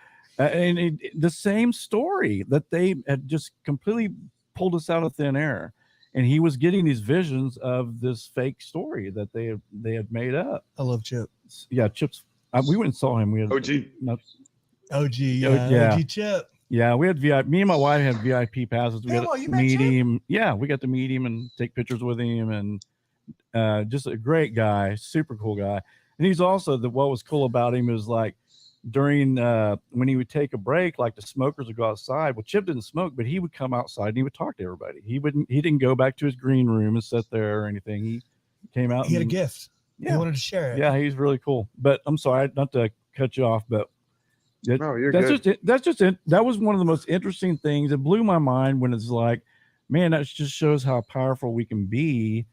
A: same story that they had just completely pulled us out of thin air. And he was getting these visions of this fake story that they had made up.
B: I love Chip.
A: Yeah, Chip's. We went and saw him. We had
B: OG, yeah. OG Chip.
A: Yeah, we had VIP. Me and my wife had VIP passes. We got to meet him. Yeah, we got to meet him and take pictures with him, and just a great guy, super cool guy. And he's also what was cool about him is like during when he would take a break, like the smokers would go outside. Well, Chip didn't smoke, but he would come outside and he would talk to everybody. He didn't go back to his green room and sit there or anything. He came out.
B: He had a gift.
A: Yeah,
B: he wanted to share it.
A: Yeah, he's really cool. But I'm sorry, not to cut you off, but.
C: No, you're good.
A: That was one of the most interesting things. It blew my mind when it's like, man, that just shows how powerful we can be,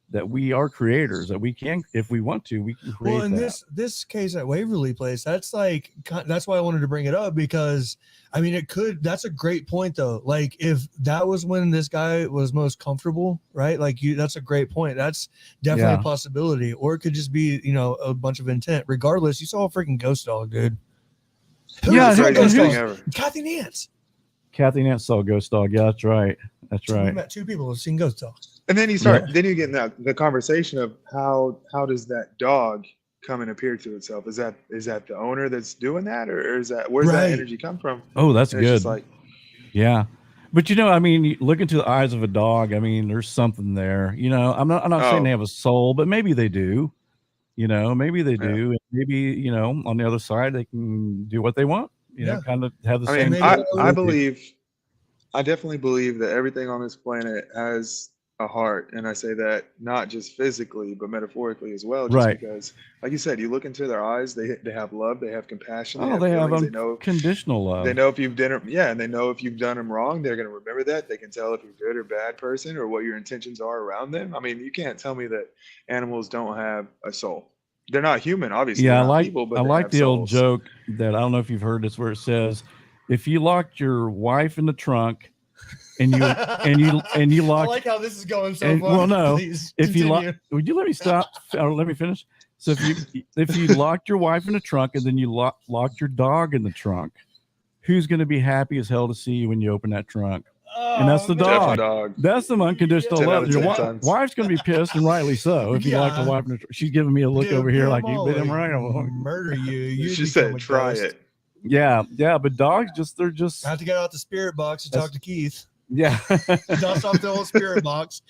A: that we are creators, that we can, if we want to, we can create. Well,
B: in this case at Waverly Place, that's why I wanted to bring it up, because I mean, that's a great point though. Like if that was when this guy was most comfortable, right? Like that's a great point. That's definitely a possibility. Or it could just be, a bunch of intent. Regardless, you saw a freaking ghost dog, dude. Kathy Nance.
A: Kathy Nance saw a ghost dog. Yeah, that's right.
B: We met 2 people who've seen ghost dogs.
C: And then you get in the conversation of how does that dog come and appear to itself? Is that the owner that's doing that, or is that where's that energy come from?
A: Oh, that's good.
C: Like,
A: yeah. But I mean, you look into the eyes of a dog. I mean, there's something there. I'm not saying they have a soul, but maybe they do. Maybe they do. And maybe on the other side they can do what they want. Kind of have the same.
C: I definitely believe that everything on this planet has a heart, and I say that not just physically but metaphorically as well. Just because, like you said, you look into their eyes, they have love, they have compassion,
A: they have unconditional love.
C: They know if you've done and they know if you've done them wrong, they're going to remember that. They can tell if you're a good or bad person or what your intentions are around them. I mean, you can't tell me that animals don't have a soul. They're not human, obviously.
A: Yeah,
C: I
A: like the old joke that I don't know if you've heard this, where it says, if you locked your wife in the trunk and you locked.
B: I like how this is going so far.
A: Well, no, if you lock, would you let me stop? Or let me finish. So if you locked your wife in the trunk and then you locked your dog in the trunk, who's going to be happy as hell to see you when you open that trunk? And that's the dog. That's some unconditional love. Your wife's going to be pissed, and rightly so. If you lock the wife in the trunk, she's giving me a look over here like you've been right.
B: Murder you.
C: She said, "Try it."
A: Yeah, but dogs they're just.
B: I have to get out the spirit box and talk to Keith.
A: Yeah,
B: dust off the old spirit box.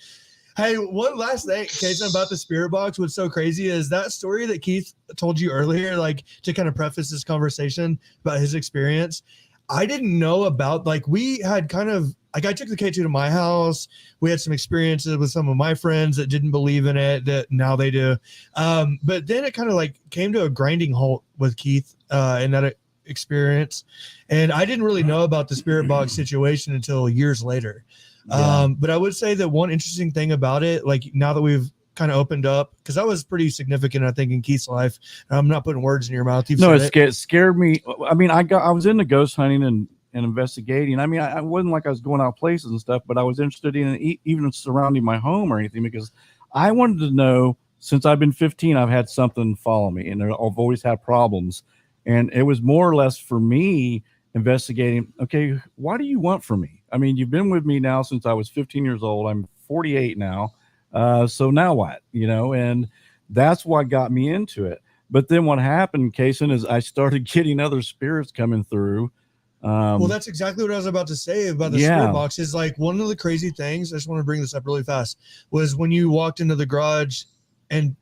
B: Hey, one last thing, Cason, about the spirit box. What's so crazy is that story that Keith told you earlier, like to kind of preface this conversation about his experience. I didn't know about, like, we had kind of, like, I took the K2 to my house. We had some experiences with some of my friends that didn't believe in it, that now they do. But then it kind of like came to a grinding halt with Keith in that experience. And I didn't really know about the spirit box situation until years later. Yeah. But I would say that one interesting thing about it, like now that we've kind of opened up, because that was pretty significant, I think, in Keith's life. I'm not putting words in your mouth.
A: It scared me. I mean, I was into ghost hunting and investigating. I mean, I wasn't like I was going out places and stuff, but I was interested in even surrounding my home or anything, because I wanted to know, since I've been 15, I've had something follow me, and I've always had problems. And it was more or less for me investigating, okay, what do you want from me? I mean, you've been with me now since I was 15 years old. I'm 48 now. So now what, and that's what got me into it. But then what happened, Cason, is I started getting other spirits coming through.
B: Well, that's exactly what I was about to say about the spirit box. Is like one of the crazy things, I just want to bring this up really fast, was when you walked into the garage and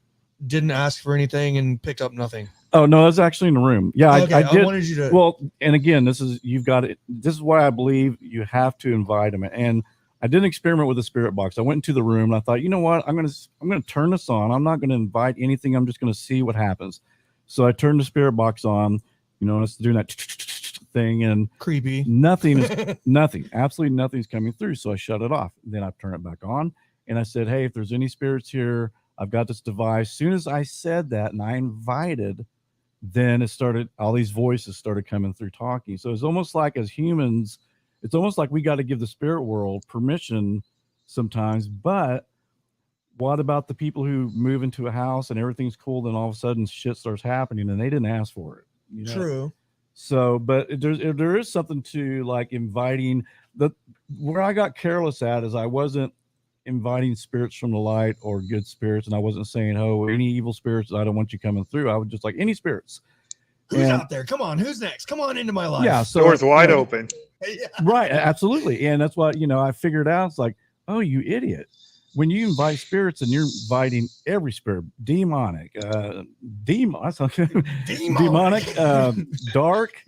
B: didn't ask for anything and picked up nothing.
A: Oh, no, that's actually in the room. Yeah,
B: okay,
A: I did.
B: I wanted you to.
A: Well, and again, this is why I believe you have to invite them. And I did an experiment with the spirit box. I went into the room and I thought, you know what? I'm gonna turn this on. I'm not gonna invite anything. I'm just gonna see what happens. So I turned the spirit box on. It's doing that thing, and
B: creepy.
A: Nothing, absolutely nothing's coming through. So I shut it off. Then I turn it back on, and I said, hey, if there's any spirits here, I've got this device. As soon as I said that and I invited, then all these voices started coming through talking. So it's almost like, as humans, it's almost like we got to give the spirit world permission sometimes. But what about the people who move into a house and everything's cool, then all of a sudden shit starts happening and they didn't ask for it?
B: True.
A: So, but there is something to like inviting. Where I got careless at is I wasn't inviting spirits from the light or good spirits, and I wasn't saying, oh, any evil spirits, I don't want you coming through. I was just like, any spirits.
B: Who's out there? Come on, who's next? Come on into my life.
A: Yeah, so
C: door's wide open.
A: Right, absolutely. And that's what I figured out. It's like, oh, you idiot. When you invite spirits, and you're inviting every spirit, demonic, dark,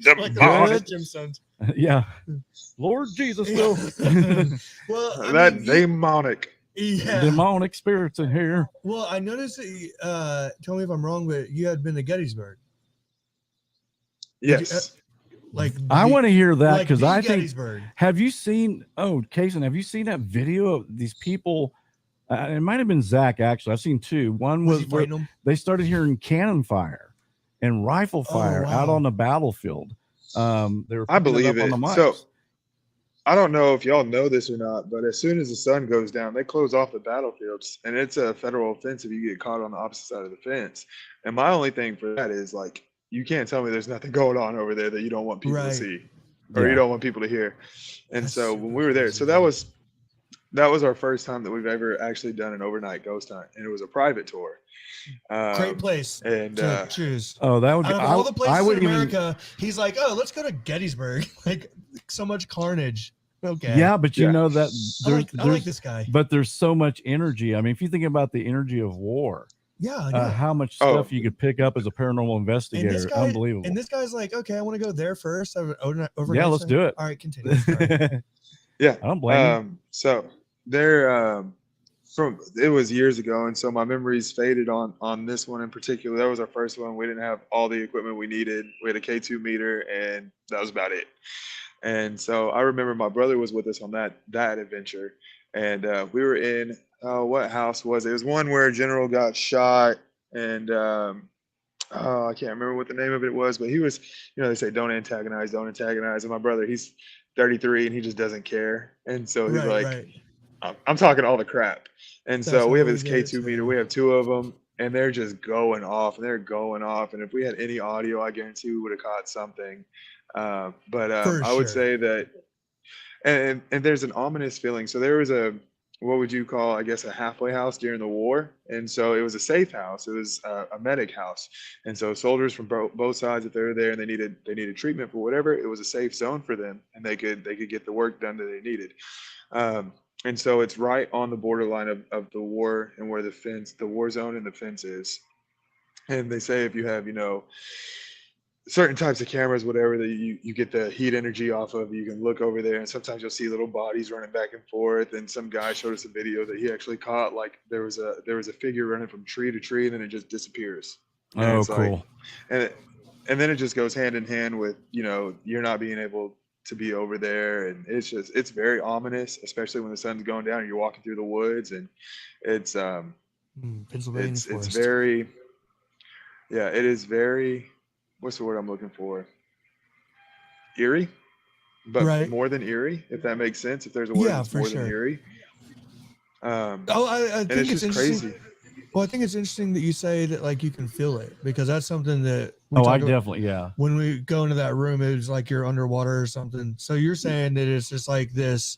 C: demonic.
A: Yeah, Lord Jesus will.
C: Well, demonic.
B: Yeah.
A: Demonic spirits in here.
B: Well, I noticed that tell me if I'm wrong, but you had been to Gettysburg.
C: Yes.
A: I want to hear that, because I think.
B: Gettysburg.
A: Have you seen? Oh, Cason, have you seen that video of these people? It might have been Zach, actually. I've seen two. One was where they started hearing cannon fire and rifle fire out on the battlefield. They were
C: I believe it.
A: On the mics.
C: So I don't know if y'all know this or not, but as soon as the sun goes down, they close off the battlefields, and it's a federal offense if you get caught on the opposite side of the fence. And my only thing for that is, like, you can't tell me there's nothing going on over there that you don't want people to see, or you don't want people to hear. And so when we were there, so that was our first time that we've ever actually done an overnight ghost hunt, and it was a private tour.
B: Great place
C: and
B: to choose.
A: Oh, that would be
B: out of all the places in America. He's like, oh, let's go to Gettysburg. Like, so much carnage. Okay.
A: Yeah, but you
C: Yeah.
A: know that
B: I like this guy.
A: but there's so much energy. I mean, if you think about the energy of war,
B: Yeah.
A: how much
C: Oh.
A: stuff you could pick up as a paranormal investigator, unbelievable.
B: And this guy's like, okay, I want to go there first. Overnight.
A: Yeah, let's do it.
B: All right, continue. Sorry.
C: Yeah.
A: I don't blame you.
C: So there, it was years ago, and so my memories faded on this one in particular. That was our first one. We didn't have all the equipment we needed. We had a K2 meter, and that was about it. And so I remember my brother was with us on that adventure, and we were in what house was it? It was one where a general got shot, and I can't remember what the name of it was, but he was, they say don't antagonize. And my brother, he's 33 and he just doesn't care, and so he's I'm talking all the crap. And so we have this K2 meter. We have two of them, and they're just going off, and they're going off. And if we had any audio, I guarantee we would have caught something. But I would say that, and there's an ominous feeling. So there was what would you call, I guess, a halfway house during the war. And so it was a safe house. It was a medic house. And so soldiers from both sides, if they were there and they needed treatment for whatever, it was a safe zone for them, and they could get the work done that they needed. And so it's right on the borderline of the war and where the war zone and the fence is. And they say if you have, certain types of cameras, whatever, that you get the heat energy off of, you can look over there, and sometimes you'll see little bodies running back and forth. And some guy showed us a video that he actually caught, like there was a figure running from tree to tree, and then it just disappears. And
A: oh, cool.
C: And then it just goes hand in hand with, you're not being able to be over there, and it's very ominous, especially when the sun's going down and you're walking through the woods, and it's
B: Pennsylvania
C: it's very, yeah, it is very, what's the word I'm looking for? Eerie, but more than eerie, if that makes sense. If there's a word that's more than eerie.
B: I think it's just crazy. Well, I think it's interesting that you say that, like, you can feel it, because that's something that
A: I definitely, yeah.
B: When we go into that room, it's like you're underwater or something. So you're saying that it's just like this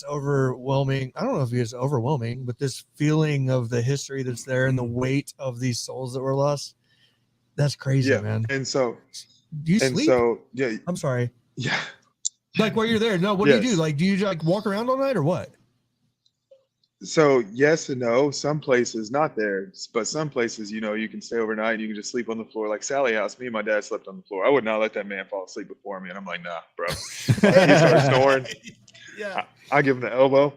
B: overwhelming, I don't know if it's overwhelming, but this feeling of the history that's there and the weight of these souls that were lost. That's crazy, man.
C: And so,
B: do you sleep?
C: So, yeah.
B: I'm sorry.
C: Yeah.
B: Like, while you're there, no, what do you do? Like, do you like walk around all night or what?
C: So yes and no. Some places, not there, but some places, you can stay overnight and you can just sleep on the floor. Like Sally House, me and my dad slept on the floor. I would not let that man fall asleep before me. And I'm like, nah, bro. He starts snoring.
B: Yeah.
C: I give him the elbow.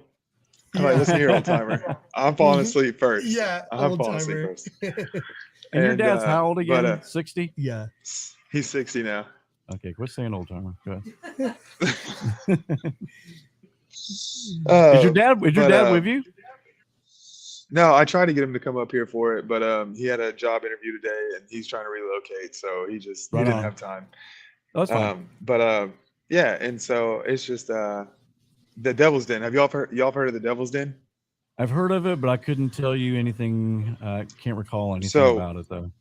C: I'm like, listen here, old timer. I'm falling asleep first.
B: Yeah.
C: I'm falling asleep first.
A: And your dad's how old again? 60?
B: Yeah.
C: He's 60 now.
A: Okay, quit saying old timer. Go ahead. Is your dad with you?
C: No, I tried to get him to come up here for it, but he had a job interview today, and he's trying to relocate, so he didn't have time.
A: That's fine.
C: Yeah, and so it's just the Devil's Den. Have y'all heard of the Devil's Den?
A: I've heard of it, but I couldn't tell you anything. Can't recall anything about it though.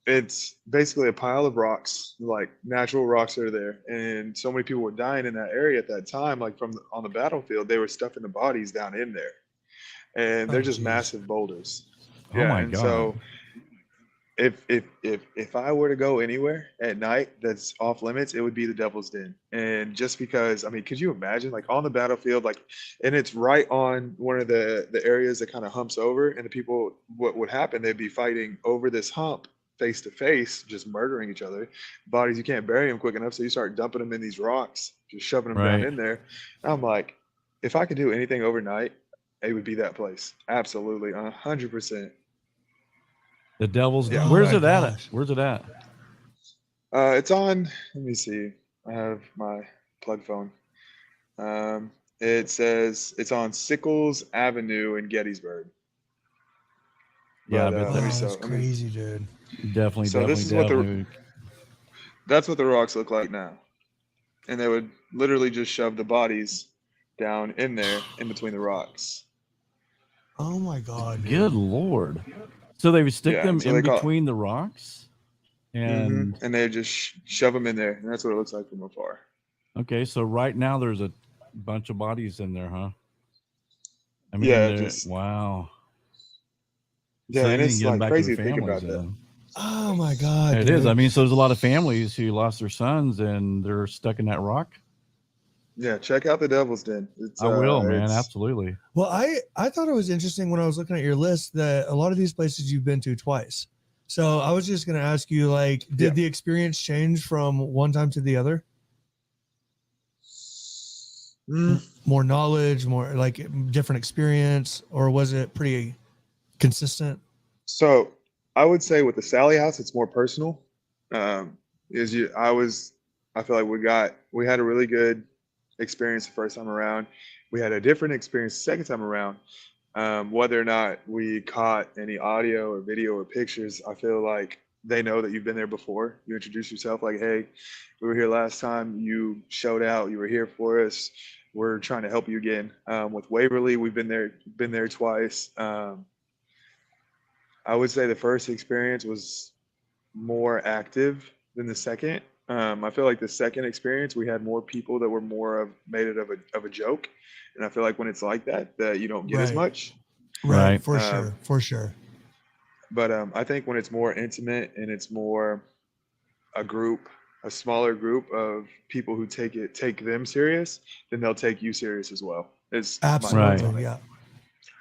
C: It's basically a pile of rocks, like natural rocks that are there, and so many people were dying in that area at that time. Like on the battlefield, they were stuffing the bodies down in there. And they're just massive boulders.
A: Oh my God.
C: So if I were to go anywhere at night that's off limits, it would be the Devil's Den. And just because, I mean, could you imagine, like, on the battlefield, like, and it's right on one of the areas that kind of humps over, and the people, what would happen, they'd be fighting over this hump face to face, just murdering each other. Bodies, you can't bury them quick enough, so you start dumping them in these rocks, just shoving them down in there. And I'm like, if I could do anything overnight, it would be that place. Absolutely, 100%.
A: The Devil's Den. Where's it at? Where's it at?
C: It's on, let me see. I have my plug phone. It says it's on Sickles Avenue in Gettysburg.
A: Yeah,
C: but,
B: that's crazy, dude.
A: Definitely.
C: So this is that's what the rocks look like now. And they would literally just shove the bodies down in there in between the rocks.
B: Oh my God, dude.
A: Good Lord. So they would stick them in between the rocks, and
C: they just shove them in there, and that's what it looks like from afar.
A: Okay, so right now there's a bunch of bodies in there, huh? I mean, wow.
C: Yeah, so and it's like crazy to think about that.
B: Oh my God,
A: it is. I mean, so there's a lot of families who lost their sons, and they're stuck in that rock.
C: Yeah, check out the Devil's Den. It's
A: I will, man.
C: it's
A: Absolutely.
B: Well, I thought it was interesting when I was looking at your list that a lot of these places you've been to twice. So I was just going to ask you, like, did
C: Yeah.
B: the experience change from one time to the other? More knowledge, more like different experience, or was it pretty consistent?
C: So I would say with the Sally House, it's more personal. I feel like we had a really good experience the first time around. We had a different experience the second time around. Whether or not we caught any audio or video or pictures, I feel like they know that you've been there before. You introduce yourself like, hey, we were here last time. You showed out. You were here for us. We're trying to help you again. With Waverly, we've been there twice. I would say the first experience was more active than the second. I feel like the second experience we had more people that were more of made it of a joke, and I feel like when it's like that, that you don't get as
B: Right.
C: much.
B: Right. For
C: Um,
B: sure. For sure.
C: But I think when it's more intimate and it's more a group, a smaller group of people who take them serious, then they'll take you serious as well. Is my thoughts
B: Absolutely.
C: on it.
B: Yeah.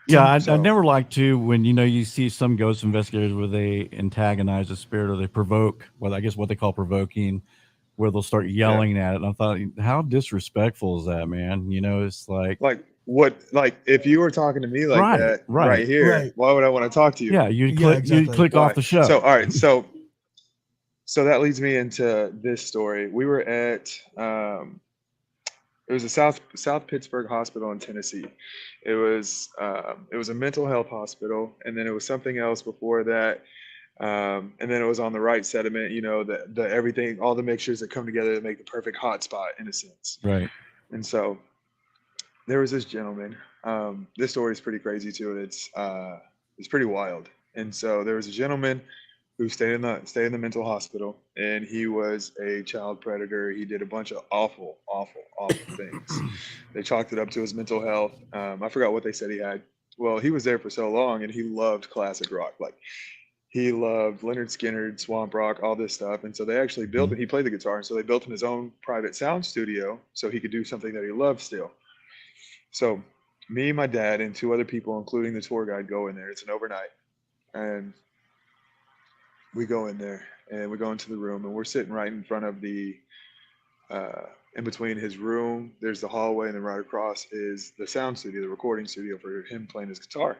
A: Yeah, I
C: So
A: never like to when you see some ghost investigators where they antagonize the spirit or they provoke, well, I guess what they call provoking, where they'll start
C: yeah,
A: yelling at it. And I thought, how disrespectful is that, man? It's like,
C: like if you were talking to me like
A: right,
C: that
A: right,
C: right here,
B: Right.
C: why would I want to talk to you?
A: yeah, you'd
B: Yeah.
A: click
B: Exactly.
A: off
C: Why?
A: the show.
C: So all right, so that leads me into this story. We were at it was a South Pittsburgh hospital in Tennessee. It was a mental health hospital, and then it was something else before that. And then it was on the right sediment, the everything, all the mixtures that come together to make the perfect hot spot in a sense.
A: Right.
C: And so there was this gentleman. This story is pretty crazy too, and it's pretty wild. And so there was a gentleman who stayed in the mental hospital, and he was a child predator. He did a bunch of awful, awful, awful things. They chalked it up to his mental health. I forgot what they said he had. Well, he was there for so long, and he loved classic rock. Like he loved Leonard Skinner, Swamp Rock, all this stuff. And so they actually built it. He played the guitar, and so they built him his own private sound studio so he could do something that he loved still. So me, my dad, and two other people, including the tour guide, go in there. It's an overnight, and we go in there and we go into the room, and we're sitting right in front of in between his room. There's the hallway, and then right across is the sound studio, the recording studio for him playing his guitar.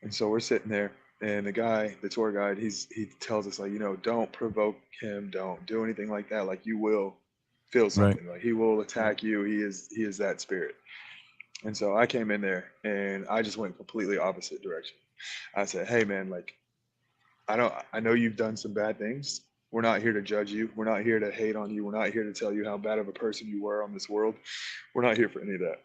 C: And so we're sitting there, and the tour guide, he tells us like, don't provoke him, don't do anything like that. Like you will feel something. Like he will attack you. He is that spirit. And so I came in there, and I just went completely opposite direction. I said, hey man, like I know you've done some bad things. We're not here to judge you. We're not here to hate on you. We're not here to tell you how bad of a person you were on this world. We're not here for any of that.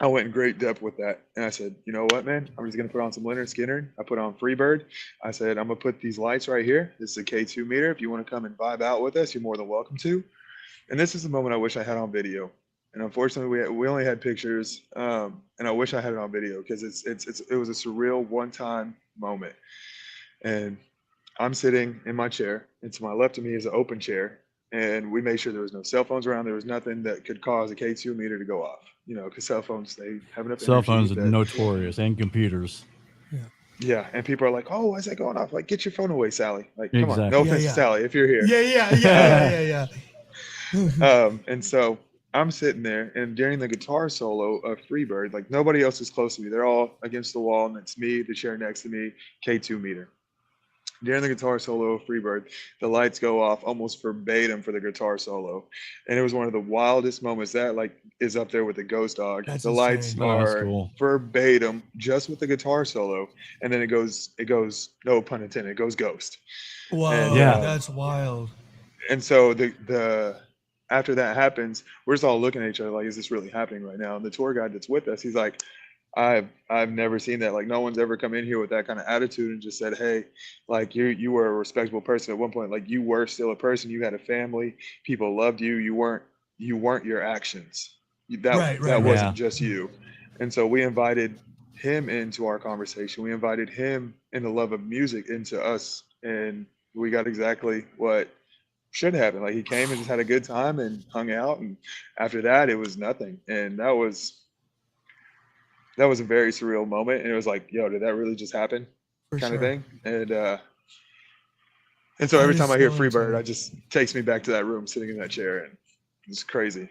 C: I went in great depth with that. And I said, you know what, man? I'm just going to put on some Leonard Skinner. I put on Freebird. I said, I'm going to put these lights right here. This is a K2 meter. If you want to come and vibe out with us, you're more than welcome to. And this is the moment I wish I had on video. And unfortunately, we only had pictures. And I wish I had it on video because it was a surreal one-time moment. And I'm sitting in my chair, and to my left of me is an open chair, and we made sure there was no cell phones around. There was nothing that could cause a K2 meter to go off, because cell phones, they have enough
A: Cell
C: energy
A: phones are
C: that,
A: notorious, and computers.
C: yeah, and people are like, oh, why is that going off? Like, get your phone away, Sally. Like, come on,
A: Exactly.
C: no offense to Sally, if you're here.
B: Yeah.
C: And so I'm sitting there, and during the guitar solo of Freebird, like nobody else is close to me. They're all against the wall, and it's me, the chair next to me, K2 meter. During the guitar solo of Freebird, the lights go off almost verbatim for the guitar solo. And it was one of the wildest moments. That like is up there with the Ghost Dog.
B: That's
C: the lights
B: insane.
A: Oh, that's
C: are
A: cool.
C: verbatim just with the guitar solo. And then it goes, no pun intended, it goes ghost.
B: Whoa,
C: And,
B: that's wild.
C: And so the after that happens, we're just all looking at each other like, is this really happening right now? And the tour guide that's with us, he's like, I've never seen that. Like no one's ever come in here with that kind of attitude and just said, hey, like you were a respectable person at one point. Like you were still a person. You had a family. People loved you. You weren't your actions. That wasn't just you. And so we invited him into our conversation. We invited him and the love of music into us, and we got exactly what should happen. Like he came and just had a good time and hung out, and after that it was nothing. And that was a very surreal moment. And it was like, yo, did that really just happen?
B: For
C: Kind of
B: sure.
C: thing. And so
B: That
C: every
B: is
C: time I hear
B: so
C: Freebird,
B: insane.
C: I just takes me back to that room sitting in that chair, and it's crazy.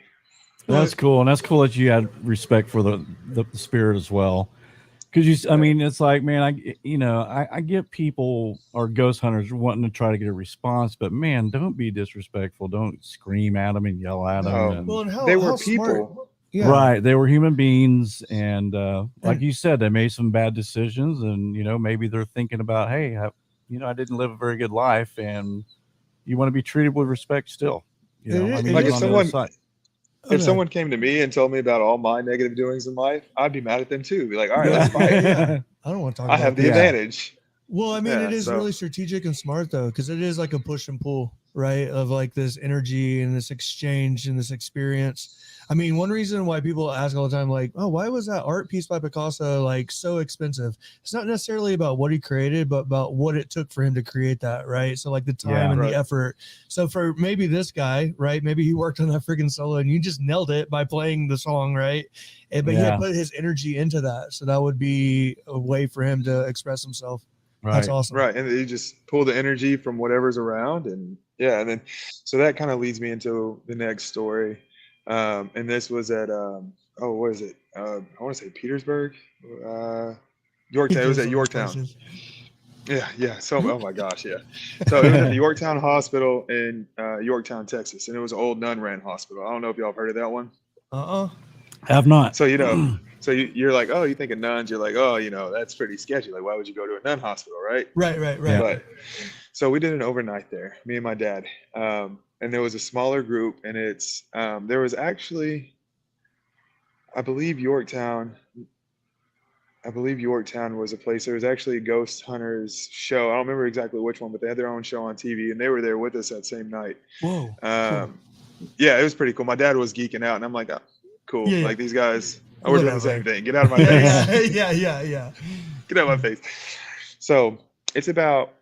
A: That's cool, and that's cool that you had respect for the spirit as well. Because I mean, it's like, man, I get people or ghost hunters wanting to try to get a response, but man, don't be disrespectful. Don't scream at them and yell at them.
C: No.
A: And,
B: Well, and
C: They
B: how
C: were
B: smart.
C: people.
B: Yeah.
A: Right, they were human beings, and like you said, they made some bad decisions, and maybe they're thinking about, hey, I didn't live a very good life, and you want to be treated with respect still.
C: Like if
A: on the other side.
C: if someone came to me and told me about all my negative doings in life, I'd be mad at them too. Be like, all right, let's fight.
B: Yeah. I don't want to talk
C: I
B: about
C: have the
B: that.
C: advantage.
B: Well, I mean,
C: Yeah,
B: it is
C: so-
B: really strategic and smart though, because it is like a push and pull, right? Of like this energy and this exchange and this experience. I mean, one reason why people ask all the time, like, oh, why was that art piece by Picasso like so expensive? It's not necessarily about what he created, but about what it took for him to create that, right? So like the time and the effort. So for maybe this guy, right? Maybe he worked on that freaking solo and you just nailed it by playing the song, right? But he had put his energy into that. So that would be a way for him to express himself.
A: Right.
B: That's awesome.
C: Right. And you just pull the energy from whatever's around. And and then, so that kind of leads me into the next story. And this was at, what is it? I want to say Petersburg, Yorktown. It was at Yorktown. Yeah. So, oh my gosh. Yeah. So it was at the Yorktown Hospital in Yorktown, Texas. And it was an old nun ran hospital. I don't know if y'all have heard of that one.
A: Have not.
C: So, so you're like, oh, you think of nuns, you're like, oh, that's pretty sketchy. Like, why would you go to a nun hospital, right?
B: Right.
A: Yeah.
C: But so we did an overnight there, me and my dad. And there was a smaller group, and it's there was actually, I believe Yorktown was a place. There was actually a ghost hunters show. I don't remember exactly which one, but they had their own show on TV, and they were there with us that same night.
B: Whoa.
C: Cool. Yeah, it was pretty cool. My dad was geeking out, and I'm like, oh, cool.
B: Yeah.
C: Like these guys, we're doing the same thing. Get out of my face.
B: Yeah.
C: Get out of my face. So it's about,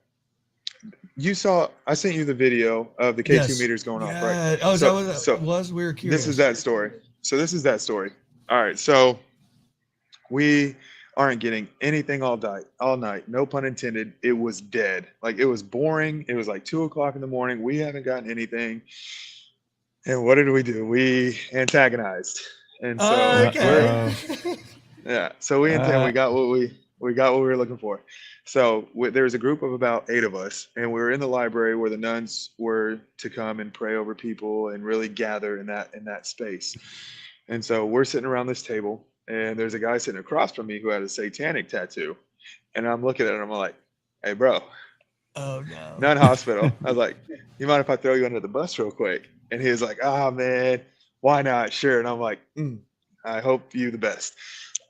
C: I sent you the video of the K2 meters going off, right?
B: Oh,
C: so
B: we were curious.
C: This is that story. All right. So we aren't getting anything all night. No pun intended. It was dead. Like it was boring. It was like 2:00 in the morning. We haven't gotten anything. And what did we do? We antagonized. And so so we got what we were looking for. So there was a group of about 8 of us, and we were in the library where the nuns were to come and pray over people and really gather in that space. And so we're sitting around this table, and there's a guy sitting across from me who had a satanic tattoo. And I'm looking at him, I'm like, hey, bro.
B: Oh, no.
C: Nun hospital. I was like, you mind if I throw you under the bus real quick? And he was like, oh, man, why not? Sure. And I'm like, I hope you the best.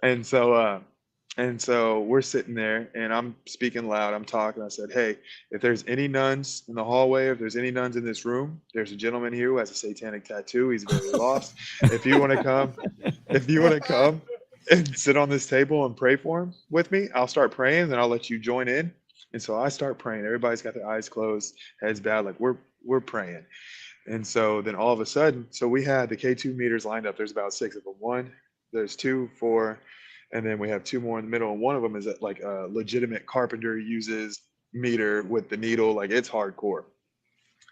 C: And so we're sitting there, and I'm speaking loud. I'm talking. I said, hey, if there's any nuns in the hallway, if there's any nuns in this room, there's a gentleman here who has a satanic tattoo. He's very lost. If you want to come and sit on this table and pray for him with me, I'll start praying, then I'll let you join in. And so I start praying. Everybody's got their eyes closed, heads bowed, like we're praying. And so then all of a sudden, so we had the K2 meters lined up. There's about 6 of them. 1, there's 2, 4, and then we have 2 more in the middle. And one of them is like a legitimate carpenter uses meter with the needle, like it's hardcore.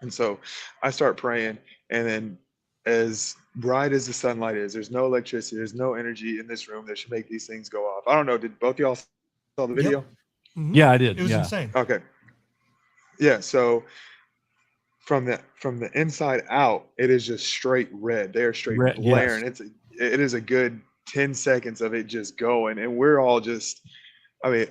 C: And so I start praying, and then as bright as the sunlight is, there's no electricity, there's no energy in this room that should make these things go off. I don't know, did both of y'all saw the video?
B: Yep. Mm-hmm.
A: Yeah, I did.
B: It was insane.
C: Okay. Yeah, so from the inside out, it is just straight red. They're straight
A: red,
C: blaring.
A: yes.
C: It is a good 10 seconds of it just going, and we're all just, I mean,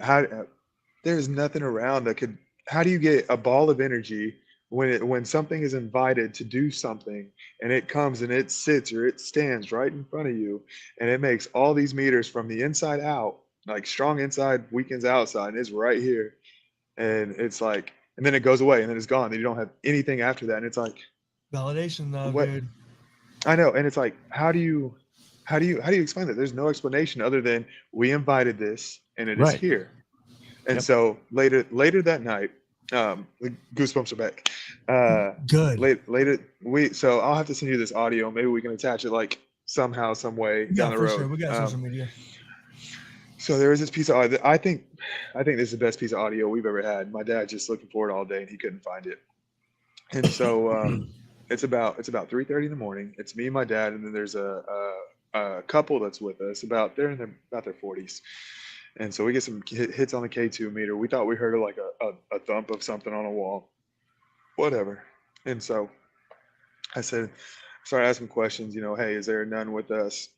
C: there's nothing around that could, how do you get a ball of energy when something is invited to do something, and it comes and it sits or it stands right in front of you, and it makes all these meters from the inside out, like strong inside, weakens outside, and it's right here. And it's like, and then it goes away, and then it's gone. Then you don't have anything after that. And it's like
B: validation though,
C: what,
B: dude.
C: I know. And it's like, how do you explain that? There's no explanation other than we invited this and it is here. And so later that night, The goosebumps are back.
B: Good.
C: So I'll have to send you this audio. Maybe we can attach it like somehow, some way down
B: Yeah,
C: the
B: for
C: road.
B: sure. We got social media.
C: So there was this piece of audio. I think this is the best piece of audio we've ever had. My dad just looking for it all day and he couldn't find it. And so it's about 3:30 in the morning. It's me and my dad, and then there's a couple that's with us. About their 40s. And so we get some hits on the K2 meter. We thought we heard like a thump of something on a wall, whatever. And so I started asking questions. Hey, is there a nun with us?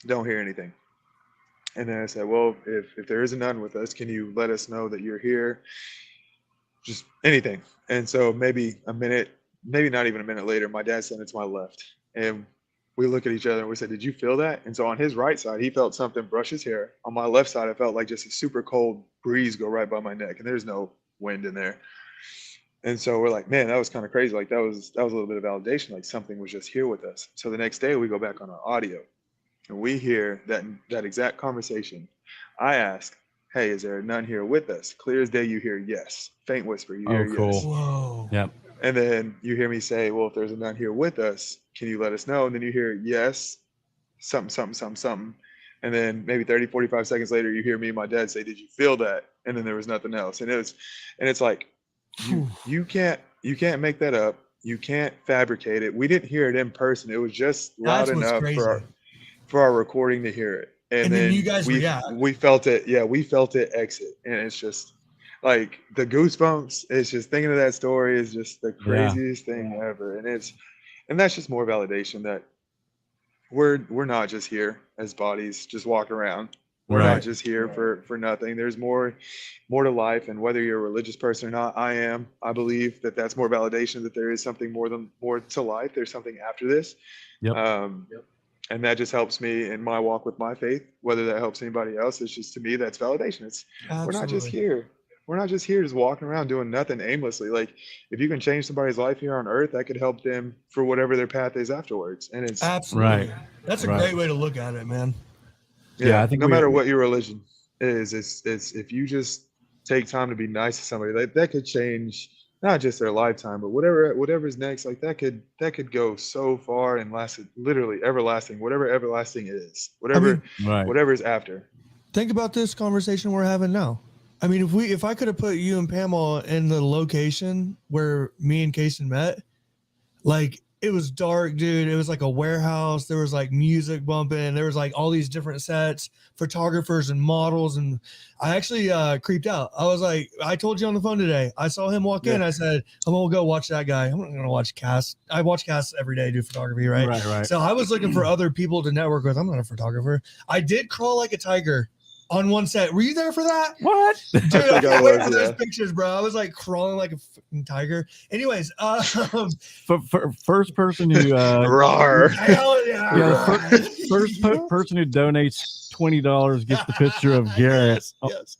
C: Don't hear anything. And then I said, well, if there is a nun with us, can you let us know that you're here? Just anything. And so maybe a minute, maybe not even a minute later, my dad said, it's my left. And we look at each other and we said, did you feel that? And so on his right side, he felt something brush his hair. On my left side, I felt like just a super cold breeze go right by my neck, and there's no wind in there. And so we're like, man, that was kind of crazy. Like that was a little bit of validation. Like something was just here with us. So the next day we go back on our audio and we hear that exact conversation. I ask, hey, is there a nun here with us? Clear as day, you hear yes. Faint whisper, you hear
A: cool.
C: yes.
B: Whoa.
A: Yep.
C: And then you hear me say, well, if there's a nun here with us, can you let us know? And then you hear yes, something. And then maybe 30, 45 seconds later, you hear me and my dad say, did you feel that? And then there was nothing else. And it's like, you can't make that up. You can't fabricate it. We didn't hear it in person. It was just loud enough for our recording to hear it. And then you guys we felt it. Yeah, we felt it exit. And it's just like the goosebumps. It's just thinking of that story is just the craziest thing ever. And that's just more validation that we're not just here as bodies just walking around. We're not just here for nothing. There's more to life. And whether you're a religious person or not, I believe that that's more validation that there is something more to life. There's something after this.
A: Yep.
C: And that just helps me in my walk with my faith. Whether that helps anybody else, it's just, to me, that's validation. We're not just here. We're not just here just walking around doing nothing aimlessly. Like if you can change somebody's life here on earth, that could help them for whatever their path is afterwards. And it's
B: absolutely right. That's a great way to look at it, man.
C: Yeah, I think no matter what your religion is, it's if you just take time to be nice to somebody, that could change not just their lifetime, but whatever's next. Like that could go so far and last literally everlasting. Whatever everlasting is, whatever is after.
B: Think about this conversation we're having now. I mean, if I could have put you and Pamela in the location where me and Cason met, like. It was dark, dude. It was like a warehouse. There was like music bumping. There was like all these different sets, photographers and models. And I actually creeped out. I was like, I told you on the phone today. I saw him walk in. I said, I'm going to go watch that guy. I'm not going to watch Cass. I watch Cass every day, do photography, right?
A: Right.
B: So I was looking for other people to network with. I'm not a photographer. I did crawl like a tiger on one set. Were you there for that?
A: What?
B: Dude, I can't wait for those pictures, bro. I was like crawling like a fucking tiger. Anyways,
A: first person who
C: roar.
A: First person who donates $20 gets the picture of Garrett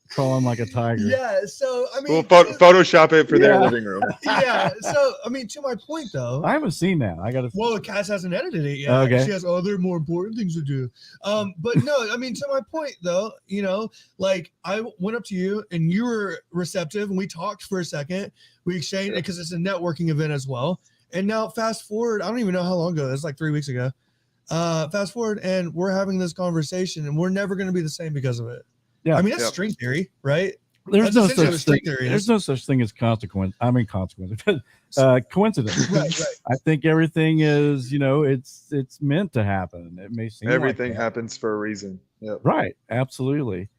A: crawling like a tiger.
B: Yeah, so I mean,
C: we'll Photoshop it for their living room.
B: Yeah, so I mean, to my point though,
A: I haven't seen that. I gotta.
B: Well, Cass hasn't edited it yet.
A: Okay.
B: She has other more important things to do. But no, I mean, to my point though, like I went up to you and you were receptive and we talked for a second. We exchanged because it's a networking event as well. And now fast forward, I don't even know how long ago. It's like 3 weeks ago. Fast forward and we're having this conversation and we're never going to be the same because of it. Yeah. I mean, that's string theory, right?
A: There's no such thing as consequence. I mean, coincidence.
B: Right.
A: I think everything is, it's meant to happen. It may seem
C: everything happens for a reason. Yep.
A: Right. Absolutely.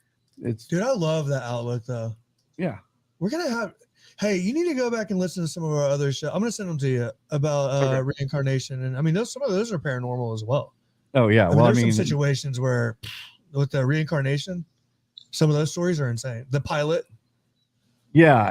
B: Dude, I love that outlook though.
A: Yeah.
B: We're going to have, hey, you need to go back and listen to some of our other shows. I'm going to send them to you about reincarnation. And I mean, some of those are paranormal as well.
A: Oh yeah.
B: I mean, some situations where with the reincarnation, some of those stories are insane. The pilot. Yeah.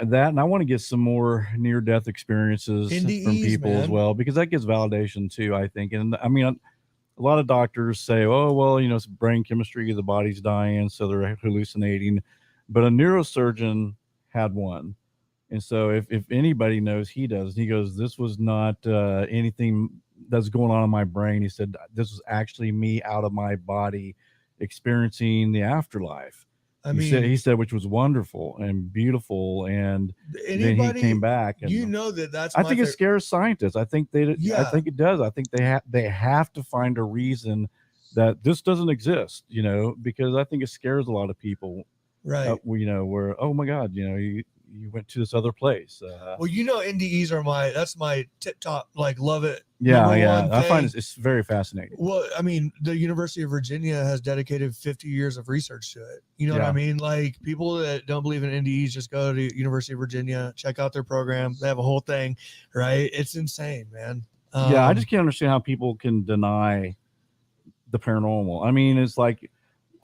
A: That, and I want to get some more near-death experiences from people as well, because that gives validation too, I think. And I mean, a lot of doctors say, oh, well, it's brain chemistry, the body's dying, so they're hallucinating. But a neurosurgeon had one. And so if anybody knows, he does. He goes, this was not anything that's going on in my brain. He said, this was actually me out of my body experiencing the afterlife.
B: I mean,
A: he said, which was wonderful and beautiful. And then he came back. And
B: you know that's.
A: I think it scares scientists. I think
B: Yeah.
A: I think it does. I think they have to find a reason that this doesn't exist. You know, because I think it scares a lot of people.
B: Right.
A: Where, oh my God, you went to this other place.
B: Well, NDEs are that's my tip top, like, love it.
A: Yeah. I find it's very fascinating.
B: Well, I mean, the University of Virginia has dedicated 50 years of research to it. You know what I mean? Like, people that don't believe in NDEs, just go to University of Virginia, check out their program. They have a whole thing, right? It's insane, man.
A: Yeah, I just can't understand how people can deny the paranormal. I mean, it's like,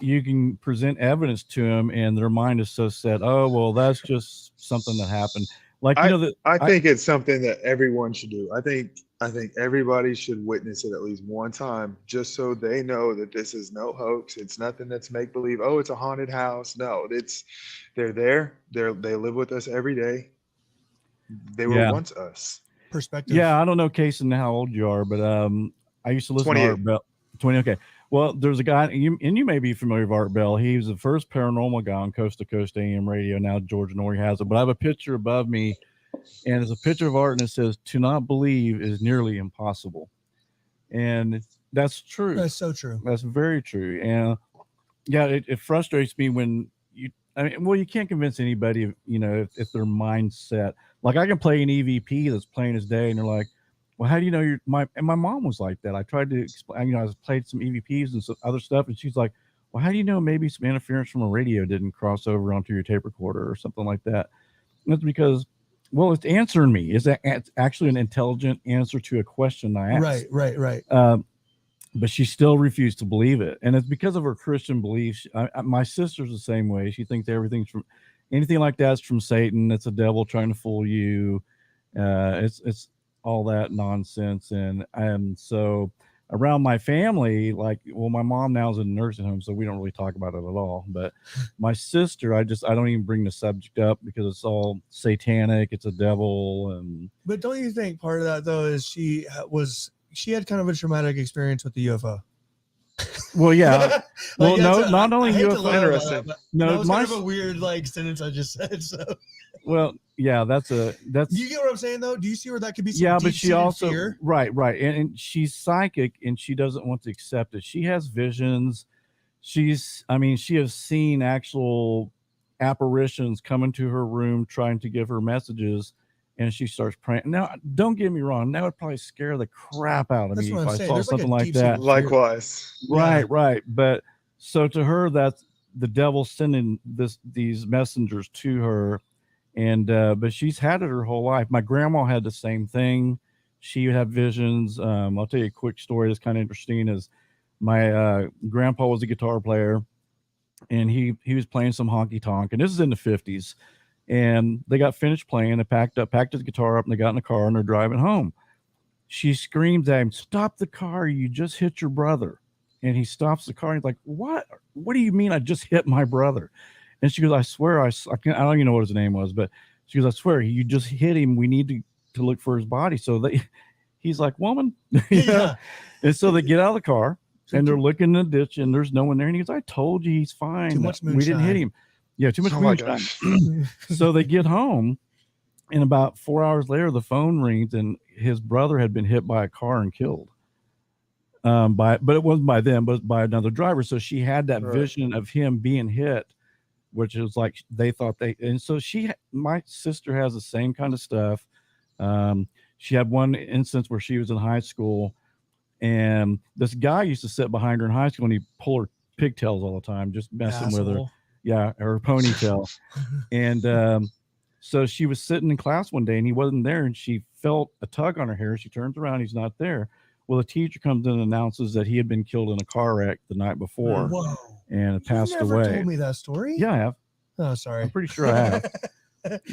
A: you can present evidence to them and their mind is so set, oh well, that's just something that happened. Like,
C: I think it's something that everyone should do. I think everybody should witness it at least one time, just so they know that this is no hoax. It's nothing that's make believe. Oh, it's a haunted house. No, they're there. They live with us every day. They were once us.
B: Perspective.
A: Yeah, I don't know, Cason, how old you are, but I used to listen to Art Bell. 20. Okay. Well, there's a guy, and you may be familiar with Art Bell. He was the first paranormal guy on Coast to Coast AM radio. Now Georgia Norrie has it, but I have a picture above me, and it's a picture of Art, and it says, "To not believe is nearly impossible," and that's true.
B: That's so true.
A: That's very true. And yeah, it frustrates me when you can't convince anybody, if their mindset. Like, I can play an EVP that's plain as day, and they're like, well, how do you know my mom was like that? I tried to explain, I played some EVPs and some other stuff, and she's like, well, how do you know maybe some interference from a radio didn't cross over onto your tape recorder or something like that? And it's because, well, it's answering me. It's actually an intelligent answer to a question I asked.
B: Right.
A: But she still refused to believe it. And it's because of her Christian beliefs. My sister's the same way. She thinks anything like that's from Satan. It's a devil trying to fool you. It's all that nonsense. And so around my family, like, well, my mom now is in a nursing home, so we don't really talk about it at all. But my sister, I don't even bring the subject up because it's all satanic. It's a devil.
B: But don't you think part of that, though, is she had kind of a traumatic experience with the UFO?
A: Well, yeah. Well, not only UFO.
C: Interesting.
B: That was kind of a weird sentence I just said. So.
A: Well, yeah, that's.
B: You get what I'm saying, though? Do you see where that could be?
A: Yeah, but she also
B: fear?
A: Right, and she's psychic, and she doesn't want to accept it. She has visions. She has seen actual apparitions come into her room trying to give her messages, and she starts praying. Now, don't get me wrong, that would probably scare the crap out of me if I saw something like that.
C: Likewise.
A: Right. But so to her, that's the devil sending these messengers to her. And but she's had it her whole life. My grandma had the same thing. She would have visions. I'll tell you a quick story that's kind of interesting. Is my grandpa was a guitar player, and he was playing some honky tonk, and this is in the 50s. And they got finished playing. They packed his guitar up, and they got in the car, and they're driving home. She screams at him, "Stop the car! You just hit your brother!" And he stops the car. And he's like, "What? What do you mean I just hit my brother?" And she goes, "I swear, I don't even know what his name was, but she goes, I swear, you just hit him. We need to look for his body." So he's like, "Woman,"
B: Yeah.
A: And so they get out of the car and they're looking in the ditch, and there's no one there. And he goes, "I told you, he's fine.
B: Too much moonshine.
A: We didn't hit him." Yeah, too much moonshine. So they get home, and about 4 hours later, the phone rings, and his brother had been hit by a car and killed. But it wasn't by them, but by another driver. So she had that vision of him being hit, which is like they thought and so my sister has the same kind of stuff. She had one instance where she was in high school, and this guy used to sit behind her in high school, and he'd pull her pigtails all the time, just messing with her. Yeah, her ponytail. And so she was sitting in class one day, and he wasn't there, and she felt a tug on her hair. She turns around, he's not there. Well, the teacher comes in and announces that he had been killed in a car wreck the night before.
B: Whoa.
A: And passed
B: You've never
A: away.
B: told me that story?
A: Yeah, I have.
B: Oh, sorry.
A: I'm pretty sure I have.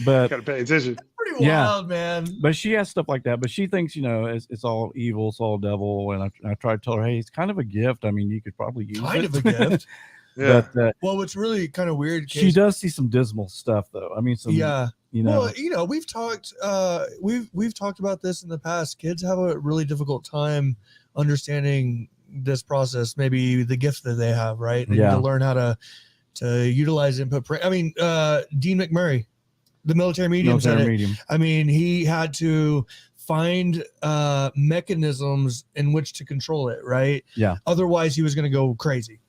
A: But
C: gotta pay attention.
B: Pretty wild, man.
A: But she has stuff like that. But she thinks, it's all evil, it's all devil. And I try to tell her, hey, it's kind of a gift. I mean, you could probably use
B: kind
A: it.
B: of a gift.
C: Yeah.
A: But
B: well, what's really kind of weird,
A: she does see some dismal stuff, though. I mean,
B: well, we've talked about this in the past. Kids have a really difficult time understanding this process, maybe the gift that they have, right? They need to learn how to utilize input. Dean McMurray, the military medium, said it. I mean, he had to find mechanisms in which to control it, right?
A: Yeah.
B: Otherwise, he was going to go crazy.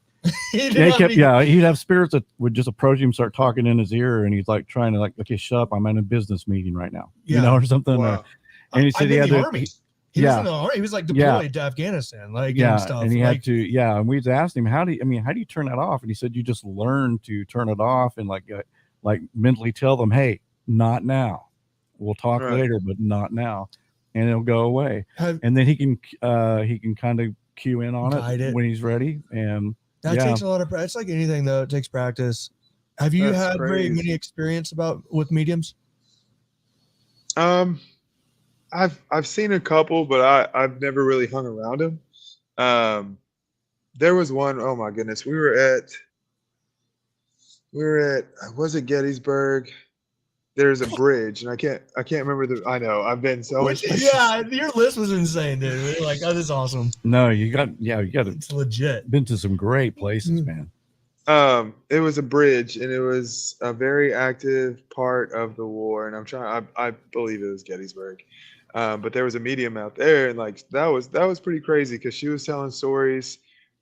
A: He'd have spirits that would just approach him, start talking in his ear, and he's like trying to okay, shut up, I'm in a business meeting right now, or something.
C: Wow.
A: And he said he had
B: the
A: to,
B: army. He was in the army. He was like deployed to Afghanistan, and stuff.
A: And he had to, and we asked him, how do you turn that off? And he said, you just learn to turn it off and like mentally tell them, hey, not now. We'll talk later, but not now, and it'll go away. And then he can kind of cue in on it when he's ready. And
B: that takes a lot of. It's like anything though; it takes practice. Have you had very many experience with mediums?
C: I've seen a couple, but I've never really hung around them. There was one, oh my goodness, we were at was it Gettysburg? There's a bridge, and I can't remember I know I've been so much.
B: Yeah, your list was insane, dude. Like, that is awesome.
A: No, you got
B: it's legit.
A: Been to some great places, man.
C: It was a bridge, and it was a very active part of the war, and I believe it was Gettysburg. But there was a medium out there, and like that was pretty crazy because she was telling stories,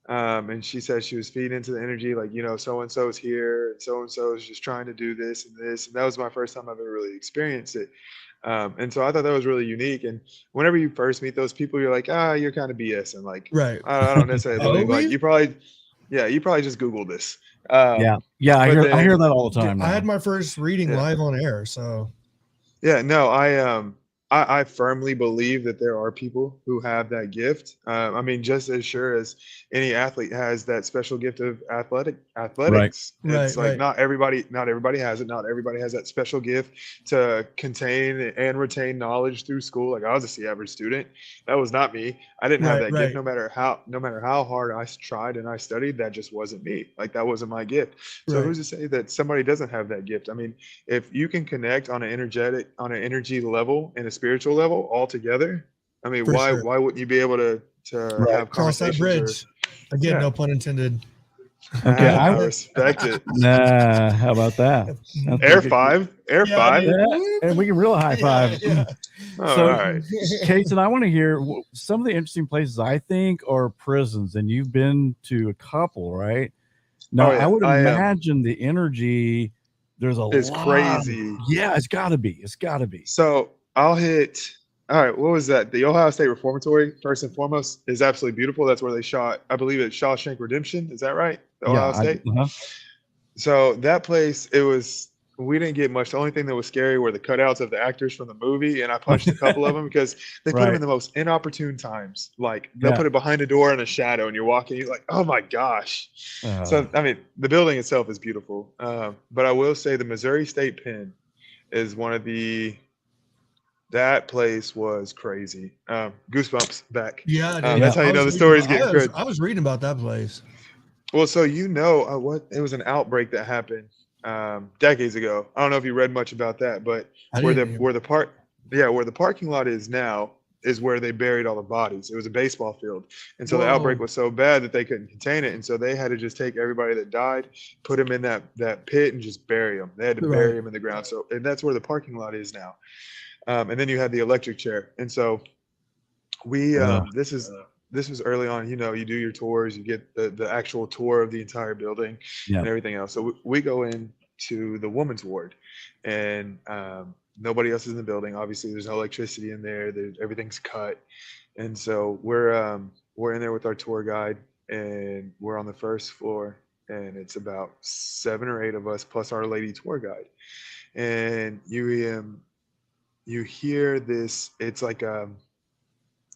C: and she said she was feeding into the energy, like, so and so's here, and so is just trying to do this and this, and that was my first time I've ever really experienced it. And so I thought that was really unique. And whenever you first meet those people, you're like, you're kind of BSing, like,
B: right?
C: I don't necessarily believe, like, you probably just Googled this.
A: I hear that all the time.
B: I had my first reading live on air, so
C: I firmly believe that there are people who have that gift. Just as sure as any athlete has that special gift of athletics.
B: Right.
C: Not everybody has it. Not everybody has that special gift to contain and retain knowledge through school. Like, I was a C average student. That was not me. I didn't have that gift. No matter how hard I tried and I studied, that just wasn't me. Like, that wasn't my gift. So who's to say that somebody doesn't have that gift? I mean, if you can connect on an energy level and a spiritual level all together, I mean, why wouldn't you be able to have
B: cross that bridge? Again, no pun intended.
A: Okay,
C: I respect it.
A: Nah, how about that?
C: Air five.
A: And we can real high five.
C: All right.
A: Cason, I want to hear some of the interesting places I think are prisons, and you've been to a couple, right? Now, I would imagine the energy. There's
C: it's crazy.
A: It's got to be.
C: So I'll hit. All right, what was that? The Ohio State Reformatory, first and foremost, is absolutely beautiful. That's where they shot, I believe it's Shawshank Redemption. Is that right? Ohio State? So that place, we didn't get much. The only thing that was scary were the cutouts of the actors from the movie, and I punched a couple of them because they put them in the most inopportune times. Like, they'll put it behind a door in a shadow, and you're walking, you're like, oh my gosh. So, I mean, the building itself is beautiful. But I will say the Missouri State Pen is one of that place was crazy. Goosebumps back.
B: Yeah,
C: that's how you know the story's getting good.
B: I was reading about that place.
C: Well, so it was an outbreak that happened decades ago. I don't know if you read much about that, but where the parking lot is now is where they buried all the bodies. It was a baseball field, and so the outbreak was so bad that they couldn't contain it, and so they had to just take everybody that died, put them in that pit, and just bury them. They had to bury them in the ground. So, and that's where the parking lot is now. And then you had the electric chair. And so this was early on, you do your tours, you get the actual tour of the entire building and everything else. So we go into the woman's ward, and nobody else is in the building. Obviously there's no electricity in there. Everything's cut. And so we're in there with our tour guide, and we're on the first floor, and it's about 7 or 8 of us plus our lady tour guide. And you hear this, it's like, oh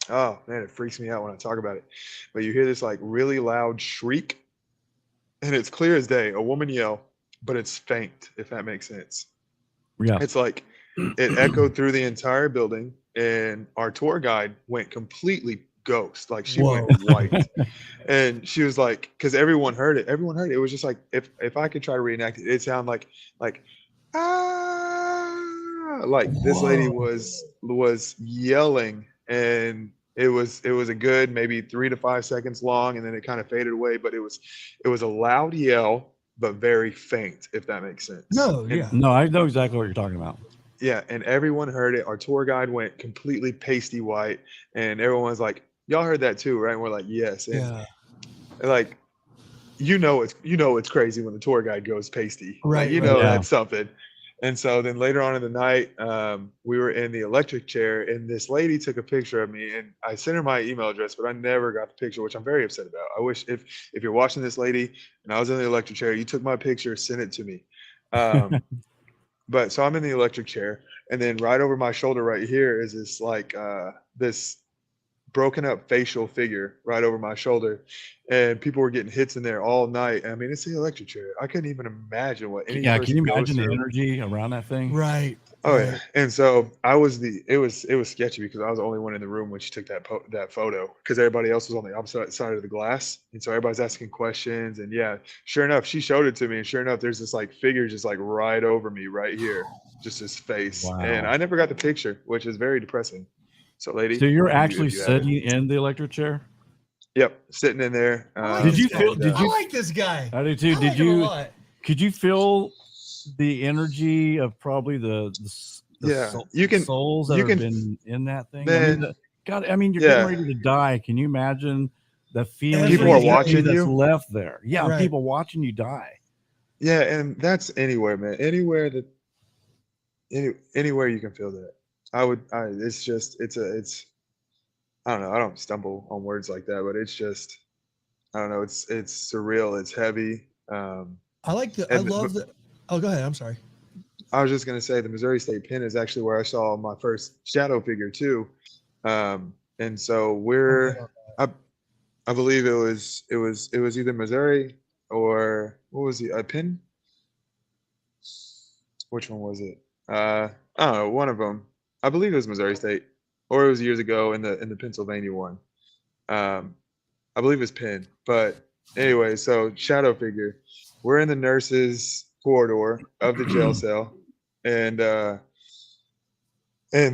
C: man, it freaks me out when I talk about it. But you hear this like really loud shriek, and it's clear as day, a woman yell, but it's faint, if that makes sense.
A: Yeah.
C: It's like it echoed through the entire building, and our tour guide went completely ghost. Like, she went white. And she was like, because everyone heard it. It was just like, if I could try to reenact it, it sounded like this lady was yelling, and it was a good maybe 3 to 5 seconds long, and then it kind of faded away. But it was a loud yell, but very faint, if that makes sense.
B: No,
C: And
B: yeah.
A: No, I know exactly what you're talking about.
C: yeah, and everyone heard it. Our tour guide went completely pasty white, and everyone was like, "Y'all heard that too, right?" And we're like, "Yes." And
B: Yeah.
C: like, it's crazy when the tour guide goes pasty. Like,
B: Right.
A: Yeah.
C: that's something. And so then later on in the night, we were in the electric chair, and this lady took a picture of me, and I sent her my email address, but I never got the picture, which I'm very upset about. I wish if you're watching this, lady, and I was in the electric chair, you took my picture, send it to me. But so I'm in the electric chair, and then right over my shoulder right here is this like this broken up facial figure right over my shoulder, and people were getting hits in there all night. I mean, it's the electric chair. I couldn't even imagine what any
A: Yeah,
C: person
A: can you
C: goes
A: imagine the
C: through.
A: energy around that thing?
B: Right.
C: Oh
B: right.
C: yeah, and so it was sketchy because I was the only one in the room when she took that photo, because everybody else was on the opposite side of the glass, and so everybody's asking questions, and yeah, sure enough, she showed it to me, and sure enough, there's this like figure just like right over me right here, just his face, and
A: Wow.
C: I never got the picture, which is very depressing. So, lady,
A: So you're
C: if
A: actually
C: you have it.
A: sitting in the electric chair?
C: Yep, sitting in there.
B: I like
A: Did
B: this
A: you
B: guy.
A: feel?
C: and,
A: Did
B: I
A: you?
B: like this guy.
A: I do too.
B: I
A: Did
B: like him a
A: you?
B: lot.
A: Could you feel the energy of probably the
C: Yeah, you can
A: souls that
C: you
A: have
C: can
A: been in that thing? I mean,
C: man,
A: God, I mean, you're getting
C: yeah.
A: ready to die. Can you imagine the feeling
B: People
A: and
B: are
A: the energy
C: watching
A: that's
C: you?
A: left there? Yeah, and
B: Right.
A: people watching you die.
C: Yeah, and that's anywhere, man. Anywhere you can feel that. It's just it's I don't know. I don't stumble on words like that, but it's just I don't know. It's surreal. It's heavy.
B: I
C: And
B: love the. Oh, go ahead. I'm sorry.
C: I was just gonna say the Missouri State Pen is actually where I saw my first shadow figure too. And so I I believe it was either Missouri or what was a Penn? Which one was it? I don't know, one of them. I believe it was Missouri State, or it was years ago in the Pennsylvania one. Um, I believe it's Penn. But anyway, so shadow figure. We're in the nurses' corridor of the jail cell, and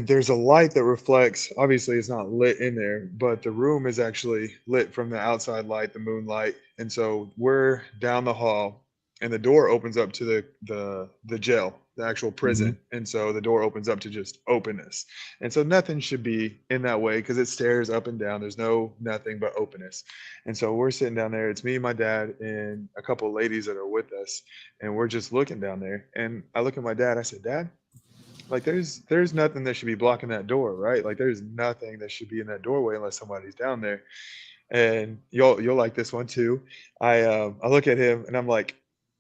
C: there's a light that reflects. Obviously, it's not lit in there, but the room is actually lit from the outside light, the moonlight. And so we're down the hall, and the door opens up to the jail, the actual prison. And so the door opens up to just openness. And so nothing should be in that way because it stares up and down. There's nothing but openness. And so we're sitting down there. It's me, my dad, and a couple of ladies that are with us, and we're just looking down there. And I look at my dad. I said, "Dad, like there's nothing that should be blocking that door, right? Like there's nothing that should be in that doorway unless somebody's down there." And you'll like this one too. I look at him and I'm like,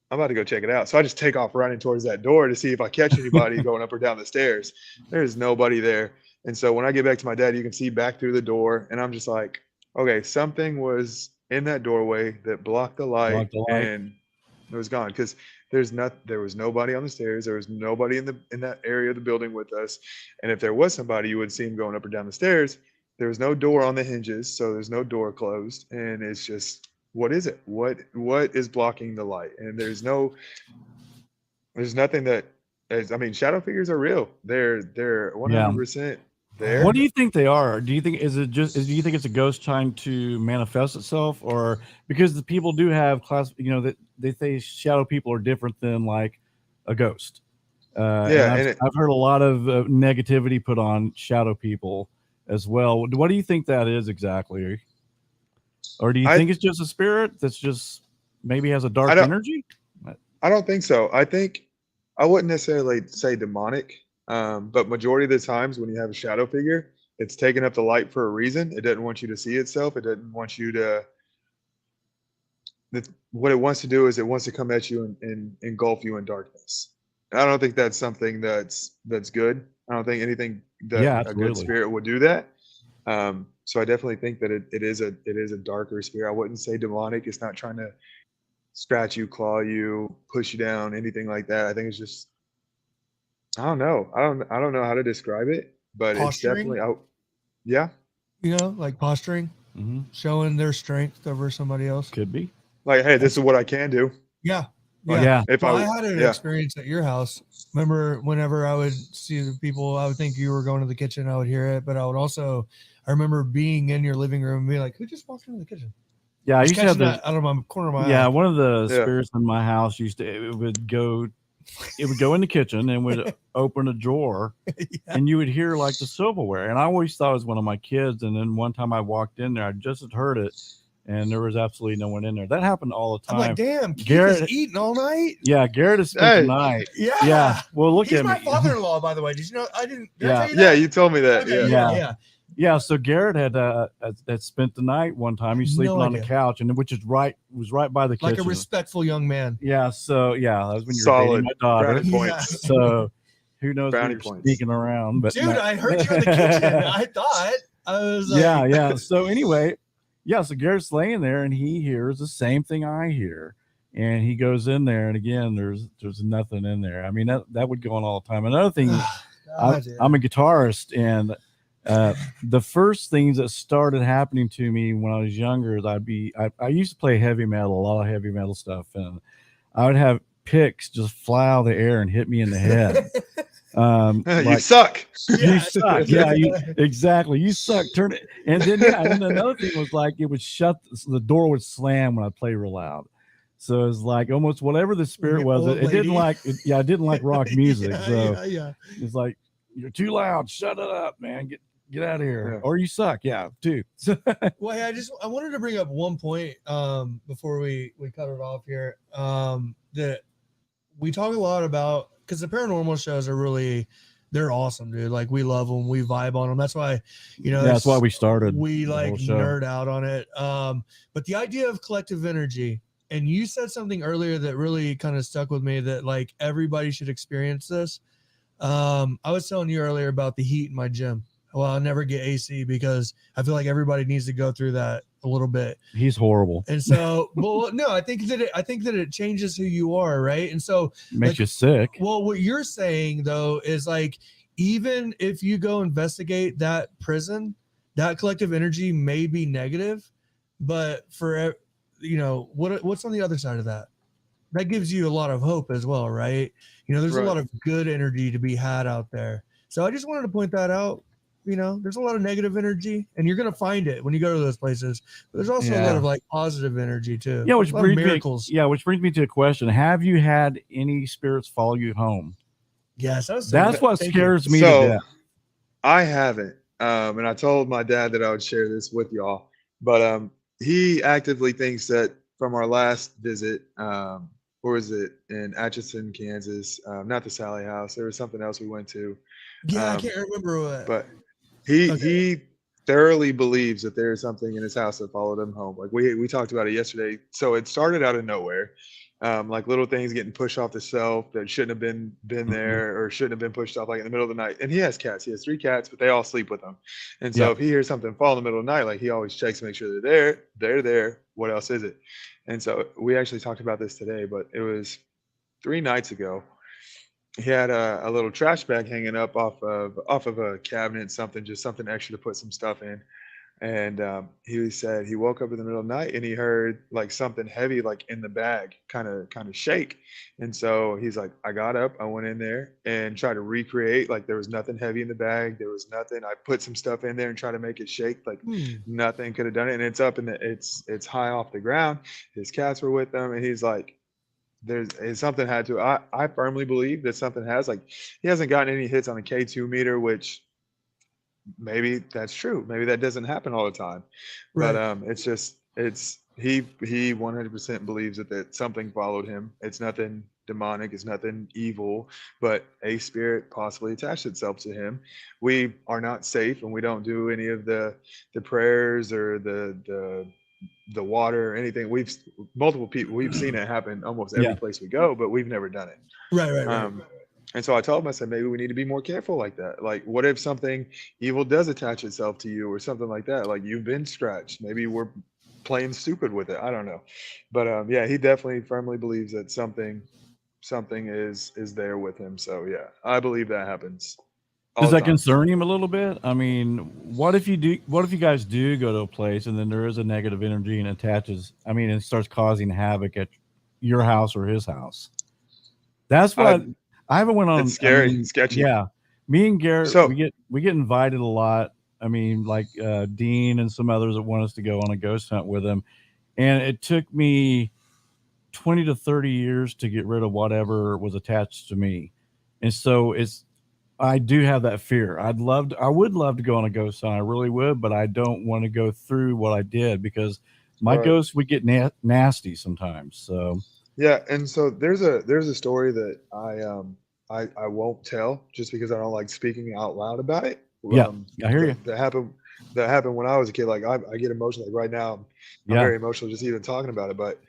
C: I'm about to go check it out. So I just take off running towards that door to see if I catch anybody going up or down the stairs. There's nobody there. And so when I get back to my dad, you can see back through the door, and I'm just like, okay, something was in that doorway that blocked the light,
A: Blocked the light.
C: and it was gone because there was nobody on the stairs. There was nobody in that area of the building with us. And if there was somebody, you would see him going up or down the stairs. There was no door on the hinges, so there's no door closed. And it's just, what is it? What is blocking the light? And there's nothing that is, I mean, shadow figures are real. They're 100% there.
A: What do you think they are? Do you think do you think it's a ghost trying to manifest itself, or because the people do have class, that they say shadow people are different than like a ghost.
C: Yeah,
A: and I've heard a lot of negativity put on shadow people as well. What do you think that is exactly? Or do you think it's just a spirit that's just maybe has a dark energy?
C: I don't think so. I wouldn't necessarily say demonic, but majority of the times when you have a shadow figure, it's taking up the light for a reason. It doesn't want you to see itself. It doesn't want you to. What it wants to do is it wants to come at you and engulf you in darkness. And I don't think that's something that's good. I don't think anything that a good spirit would do that. So I definitely think that it is a darker spirit. I wouldn't say demonic. It's not trying to scratch you, claw you, push you down, anything like that. I think it's just, I don't know. I don't know how to describe it, but
B: Posturing?
C: It's definitely out. Yeah.
B: Like posturing, showing their strength over somebody else.
A: Could be.
C: Like, hey, this is what I can do.
B: Yeah.
C: Like,
A: yeah.
C: If
B: I had an experience at your house. Remember, whenever I would see the people, I would think you were going to the kitchen. I would hear it, but I remember being in your living room and being like, "Who just walked into the kitchen?"
A: Yeah, I used to have
B: that out of my corner of my eye.
A: Yeah, one of the spirits in my house it would go in the kitchen and would open a drawer, and you would hear like the silverware. And I always thought it was one of my kids. And then one time I walked in there, I just had heard it, and there was absolutely no one in there. That happened all the time.
B: I'm like, damn, Garrett is eating all night.
A: Yeah, Garrett has spent the night. Yeah. Well, look
B: He's
A: at
B: my
A: me.
B: father-in-law, by the way. Did you know? I didn't. Did I tell you
C: Yeah,
B: that?
C: you told me that.
B: Okay,
A: Yeah, so Garrett had spent the night one time. He's sleeping on the couch, and was right by the kitchen.
B: Like a respectful young man.
A: Yeah, so that was when you were
C: Solid
A: dating my daughter.
C: points.
A: So who knows
C: brownie
A: who you're
C: points.
A: sneaking around? But
B: dude, I heard you in the kitchen. I thought I was like,
A: yeah. So anyway, so Garrett's laying there, and he hears the same thing I hear, and he goes in there, and again, there's nothing in there. I mean, that would go on all the time. Another thing, I'm a guitarist, and the first things that started happening to me when I was younger is I used to play heavy metal, a lot of heavy metal stuff, and I would have picks just fly out of the air and hit me in the head.
C: You suck.
A: You suck. Yeah, exactly. You suck. Turn it. And then and another thing was like it would shut. The door would slam when I play real loud. So it's like almost whatever the spirit was. It didn't like. I didn't like rock music. It's like you're too loud. Shut it up, man. Get out of here, or you suck. Yeah, too.
B: Well, hey, I wanted to bring up one point before we cut it off here. That we talk a lot about, because the paranormal shows are they're awesome, dude. Like, we love them, we vibe on them. That's why, that's why
A: we started.
B: We like nerd out on it. But the idea of collective energy, and you said something earlier that really kind of stuck with me, that like everybody should experience this. I was telling you earlier about the heat in my gym. Well, I'll never get AC because I feel like everybody needs to go through that a little bit.
A: He's horrible.
B: And so, well, no, I think that it changes who you are, right? And so
A: it makes you sick.
B: Well, what you're saying though is like, even if you go investigate that prison, that collective energy may be negative, but for what's on the other side of that? That gives you a lot of hope as well, right? There's a lot of good energy to be had out there. So I just wanted to point that out. There's a lot of negative energy, and you're going to find it when you go to those places. But there's also a lot of like positive energy too.
A: Yeah, which brings
B: miracles.
A: Which brings me to a question: have you had any spirits follow you home?
B: Yes,
A: that's what scares me to death.
C: I haven't, and I told my dad that I would share this with y'all, but he actively thinks that from our last visit, where was it, in Atchison, Kansas? Not the Sally House. There was something else we went to.
B: Yeah, I can't remember what.
C: But he thoroughly believes that there is something in his house that followed him home. Like we talked about it yesterday. So it started out of nowhere, like little things getting pushed off the shelf that shouldn't have been there, or shouldn't have been pushed off like in the middle of the night. And he has cats. He has 3 cats, but they all sleep with him. And so if he hears something fall in the middle of the night, like he always checks to make sure they're there. They're there. What else is it? And so we actually talked about this today, but it was 3 nights ago. He had a little trash bag hanging up off of a cabinet, something extra to put some stuff in. And he said he woke up in the middle of the night and he heard like something heavy, like in the bag, kind of shake. And so he's like, I got up, I went in there and tried to recreate, like there was nothing heavy in the bag. There was nothing. I put some stuff in there and tried to make it shake. Like nothing could have done it. And it's up it's high off the ground. His cats were with him. And he's like, something had to. I firmly believe that something has. Like, he hasn't gotten any hits on a K2 meter, which maybe that's true. Maybe that doesn't happen all the time. Right. But he 100% believes that something followed him. It's nothing demonic, it's nothing evil, but a spirit possibly attached itself to him. We are not safe, and we don't do any of the prayers or the water or anything. Multiple people, we've seen it happen almost every place we go, but we've never done it.
B: Right.
C: And so I told him, I said, maybe we need to be more careful like that. Like, what if something evil does attach itself to you or something like that? Like, you've been scratched. Maybe we're playing stupid with it. I don't know. But he definitely firmly believes that something is there with him. So yeah, I believe that happens.
A: Does that concern him a little bit? I mean, what if you guys do go to a place and then there is a negative energy and attaches, and starts causing havoc at your house or his house? That's what I haven't went on.
C: It's scary, sketchy.
A: Yeah. Me and Garrett, we get invited a lot. Like Dean and some others that want us to go on a ghost hunt with him. and it took me 20 to 30 years to get rid of whatever was attached to me. And so I do have that fear. I would love to go on a ghost hunt. I really would, but I don't want to go through what I did because my ghosts would get nasty sometimes. So
C: yeah. And so there's a story that I won't tell just because I don't like speaking out loud about it.
A: Yeah, I hear you.
C: That happened when I was a kid. Like I get emotional. Like right now, I'm very emotional just even talking about it. But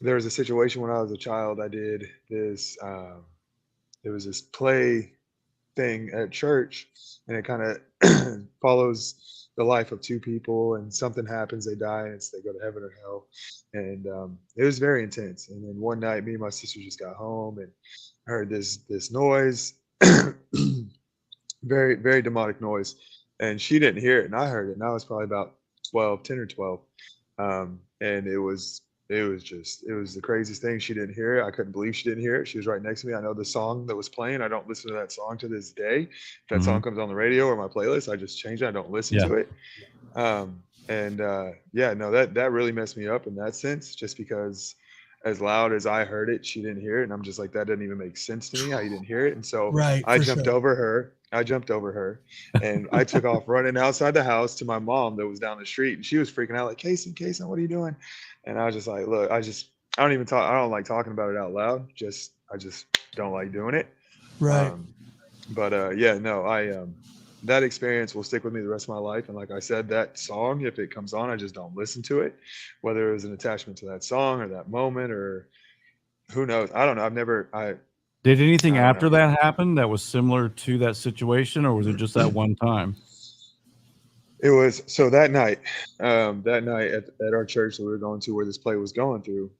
C: there was a situation when I was a child. I did this. There was this play thing at church, and it kind of follows the life of two people, and something happens, they die, and they go to heaven or hell. And it was very intense. And then one night, me and my sister just got home and heard this noise, very, very demonic noise. And she didn't hear it, and I heard it. And I was probably about 10 or 12. And it was the craziest thing. She didn't hear it. I couldn't believe she didn't hear it. She was right next to me. I know the song that was playing. I don't listen to that song to this day. If that song comes on the radio or my playlist, I just change it. I don't listen to it. That really messed me up in that sense, just because as loud as I heard it, she didn't hear it. And I'm just like, that doesn't even make sense to me how you didn't hear it. And so I jumped over her. And I took off running outside the house to my mom that was down the street. And she was freaking out like, Cason, what are you doing? And I was just like, look, I don't even talk. I don't like talking about it out loud. I just don't like doing it.
B: Right.
C: That experience will stick with me the rest of my life. And like I said, that song, if it comes on, I just don't listen to it, whether it was an attachment to that song or that moment or who knows. I don't know.
A: Did anything after that happen that was similar to that situation, or was it just that one time?
C: It was so that night at our church that we were going to, where this play was going through,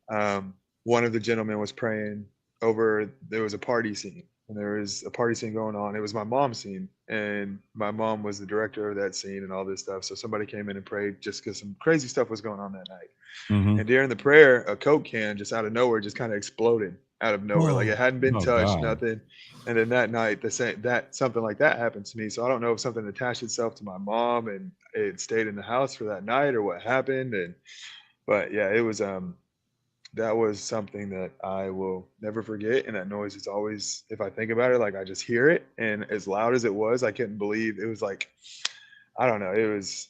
C: one of the gentlemen was praying over, there was a party scene, and there was a party scene going on. It was my mom's scene, and my mom was the director of that scene and all this stuff. So somebody came in and prayed just because some crazy stuff was going on that night. And during the prayer, a Coke can just out of nowhere just kind of exploded out of nowhere. Like it hadn't been touched, nothing. And then that night, something like that happened to me. So I don't know if something attached itself to my mom and it stayed in the house for that night or what happened. But yeah, it was that was something that I will never forget. And that noise is always, if I think about it, like I just hear it. And as loud as it was, I couldn't believe it was like, I don't know. It was,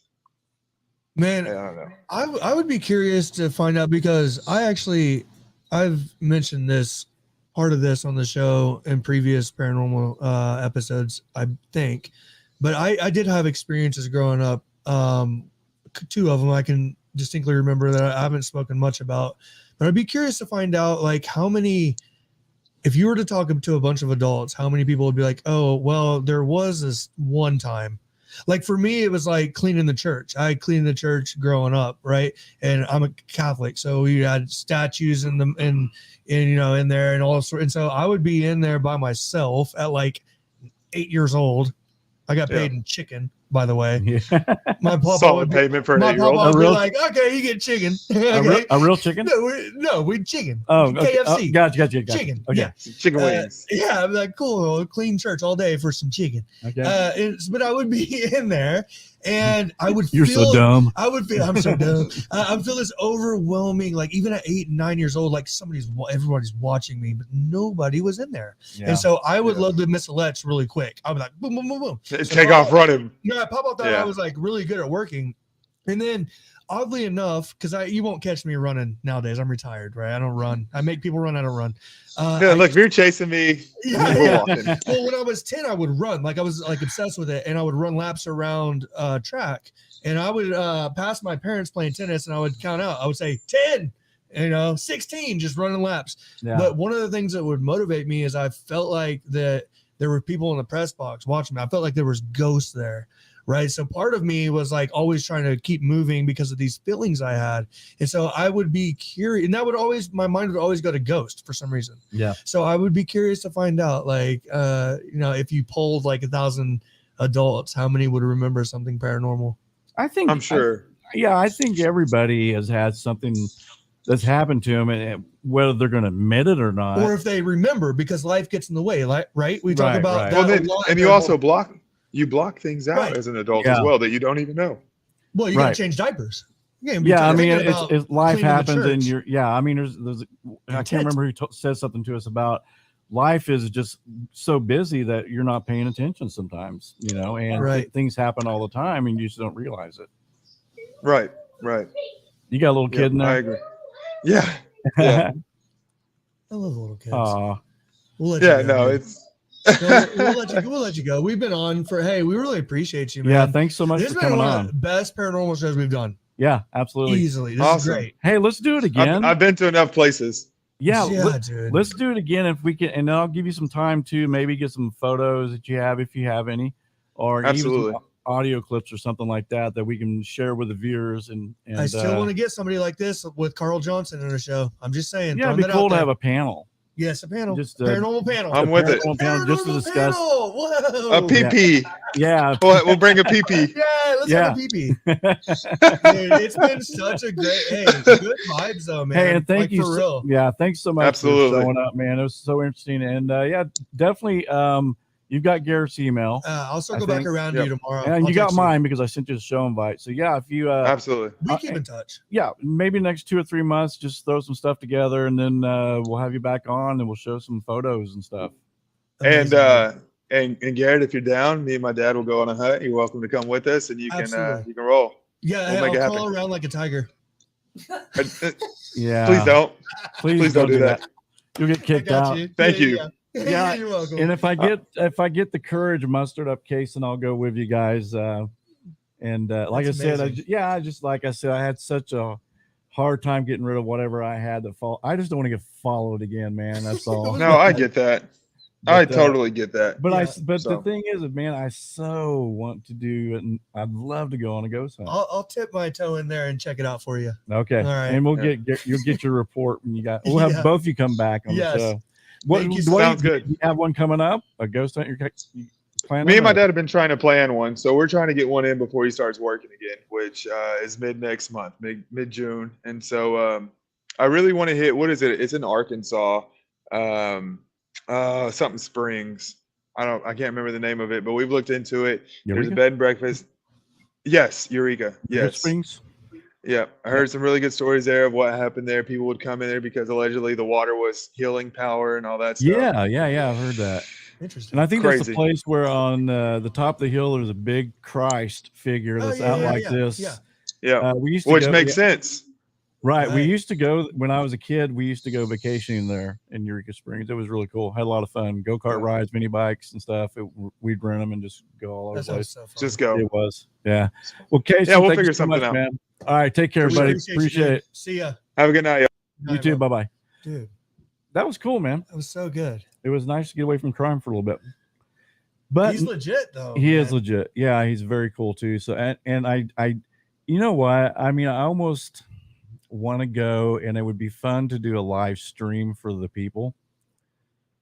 B: man, I don't know. I would be curious to find out, because I've mentioned part of this on the show in previous paranormal episodes, I think, but I did have experiences growing up. Two of them I can distinctly remember that I haven't spoken much about, but I'd be curious to find out, like, how many, if you were to talk to a bunch of adults, how many people would be like, oh, well, there was this one time. Like for me, it was like cleaning the church. I cleaned the church growing up, right? And I'm a Catholic, so we had statues in there and all sorts. And so I would be in there by myself at like 8 years old. I got paid in chicken, by the way. My papa
C: solid payment for an 8-year-old.
B: My papa would be like, okay, you get chicken. Okay.
A: A real chicken?
B: No, we chicken.
A: Oh, okay.
B: KFC.
A: Gotcha.
B: Chicken.
A: Okay.
B: Yeah.
C: Chicken wings.
B: Yeah, I'm like, cool, clean church all day for some chicken.
A: Okay.
B: But I would be in there, and I would
A: You're
B: feel,
A: so dumb.
B: I'm so dumb. I feel this overwhelming, like even at 8 and 9 years old, like everybody's watching me, but nobody was in there. And so I would love to miss a let's really quick. I would like boom, boom, boom, boom.
C: Take off running.
B: Yeah, Papa thought I was like really good at working. And then oddly enough, because you won't catch me running nowadays. I'm retired, right? I don't run. I make people run. I don't run.
C: Look, if you're chasing me, we're walking.
B: Well, when I was 10, I would run. Like I was like obsessed with it, and I would run laps around track. And I would pass my parents playing tennis, and I would count out. I would say 10, 16, just running laps. Yeah. But one of the things that would motivate me is I felt like that there were people in the press box watching me. I felt like there was ghosts there. Right. So part of me was like always trying to keep moving because of these feelings I had. And so I would be curious, and my mind would always go to ghost for some reason. Yeah. So I would be curious to find out, like, if you polled like 1,000 adults, how many would remember something paranormal?
A: I'm sure. I think everybody has had something that's happened to them, and whether they're going to admit it or not,
B: or if they remember, because life gets in the way. Like, right. We talk about that.
C: Well, then, and you also block things out as an adult as well that you don't even know.
B: Well, you got to change diapers.
A: Yeah, I mean, it's life
B: cleaning the
A: happens, and
B: church.
A: I mean, there's I can't remember who said something to us about life is just so busy that you're not paying attention sometimes, and things happen all the time, and you just don't realize it.
C: Right.
A: You got a little kid in there?
C: I agree. Yeah.
B: I love little kids.
C: We'll let you go,
B: we'll let you go. We've been on we really appreciate you, man.
A: Yeah, thanks so much for coming on.
B: The best paranormal shows we've done.
A: Yeah, absolutely.
B: Easily. This is great.
A: Hey, let's do it again.
C: I've been to enough places.
A: Yeah,
B: dude.
A: Let's do it again if we can, and then I'll give you some time to maybe get some photos that you have, if you have any, or even some audio clips or something like that we can share with the viewers. And
B: I still want to get somebody like this with Carl Johnson in a show. I'm just saying.
A: Yeah, it'd be cool to have a panel.
B: Yes, a panel. Just paranormal panel.
C: I'm with it.
A: Panel just to discuss.
B: Whoa.
C: A PP.
A: Yeah.
C: We'll bring a PP.
B: Yeah, let's have a PP. Dude, it's been such a great, good vibes though, man.
A: Hey, and thank you.
B: For real.
A: Yeah, thanks so much for showing up, man. It was so interesting. And definitely you've got Garrett's email.
B: I'll circle back around to you tomorrow.
A: And you got mine because I sent you a show invite. So yeah, if you
C: absolutely,
B: we keep in touch.
A: Yeah, maybe next 2 or 3 months, just throw some stuff together, and then we'll have you back on, and we'll show some photos and stuff.
C: Amazing. And Garrett, if you're down, me and my dad will go on a hunt. You're welcome to come with us, and you can roll.
B: Yeah, I'll crawl around like a tiger.
A: Yeah,
C: please don't.
A: Please don't do that. You'll get kicked out.
C: Thank you.
A: Yeah,
B: you're welcome.
A: And if I get the courage mustered up, Cason, I'll go with you guys. And like I said, I had such a hard time getting rid of whatever I had to follow. I just don't want to get followed again, man. That's all.
C: No, I get that. I totally get that.
A: But the thing is, man, I so want to do it, and I'd love to go on a ghost hunt.
B: I'll tip my toe in there and check it out for you.
A: Okay. All
B: right.
A: And you'll get your report when we'll have both of you come back on the show.
C: Sounds good.
A: You have one coming up? A ghost hunt? You planning?
C: Me and my dad have been trying to plan one, so we're trying to get one in before he starts working again, which is mid next month, mid June. And so I really want to hit. What is it? It's in Arkansas. Something Springs. I can't remember the name of it, but we've looked into it.
A: Eureka?
C: There's a bed and breakfast. Yes, Eureka. Yes.
A: Springs.
C: Yeah, I heard some really good stories there of what happened there. People would come in there because allegedly the water was healing power and all that stuff.
A: Yeah, I've heard that.
B: Interesting.
A: And I think that's the place where on the top of the hill there's a big Christ figure that's out like this.
C: Yeah.
A: Which
C: makes sense.
A: Right. We used to go when I was a kid. We used to go vacationing there in Eureka Springs. It was really cool. Had a lot of fun. Go-kart rides, mini bikes and stuff. We'd rent them and just go all over the place.
B: So
C: just go.
A: It was. Yeah. Well, Cason,
C: we'll figure something out,
A: man. All right. Take care, buddy. Appreciate it.
B: See ya.
C: Have a good night.
A: You too. Bye-bye.
B: Dude.
A: That was cool, man.
B: That was so good.
A: It was nice to get away from crime for a little bit. But
B: he's legit though.
A: He is legit. Yeah, he's very cool too. So and I you know what? I mean, I almost want to go, and it would be fun to do a live stream for the people.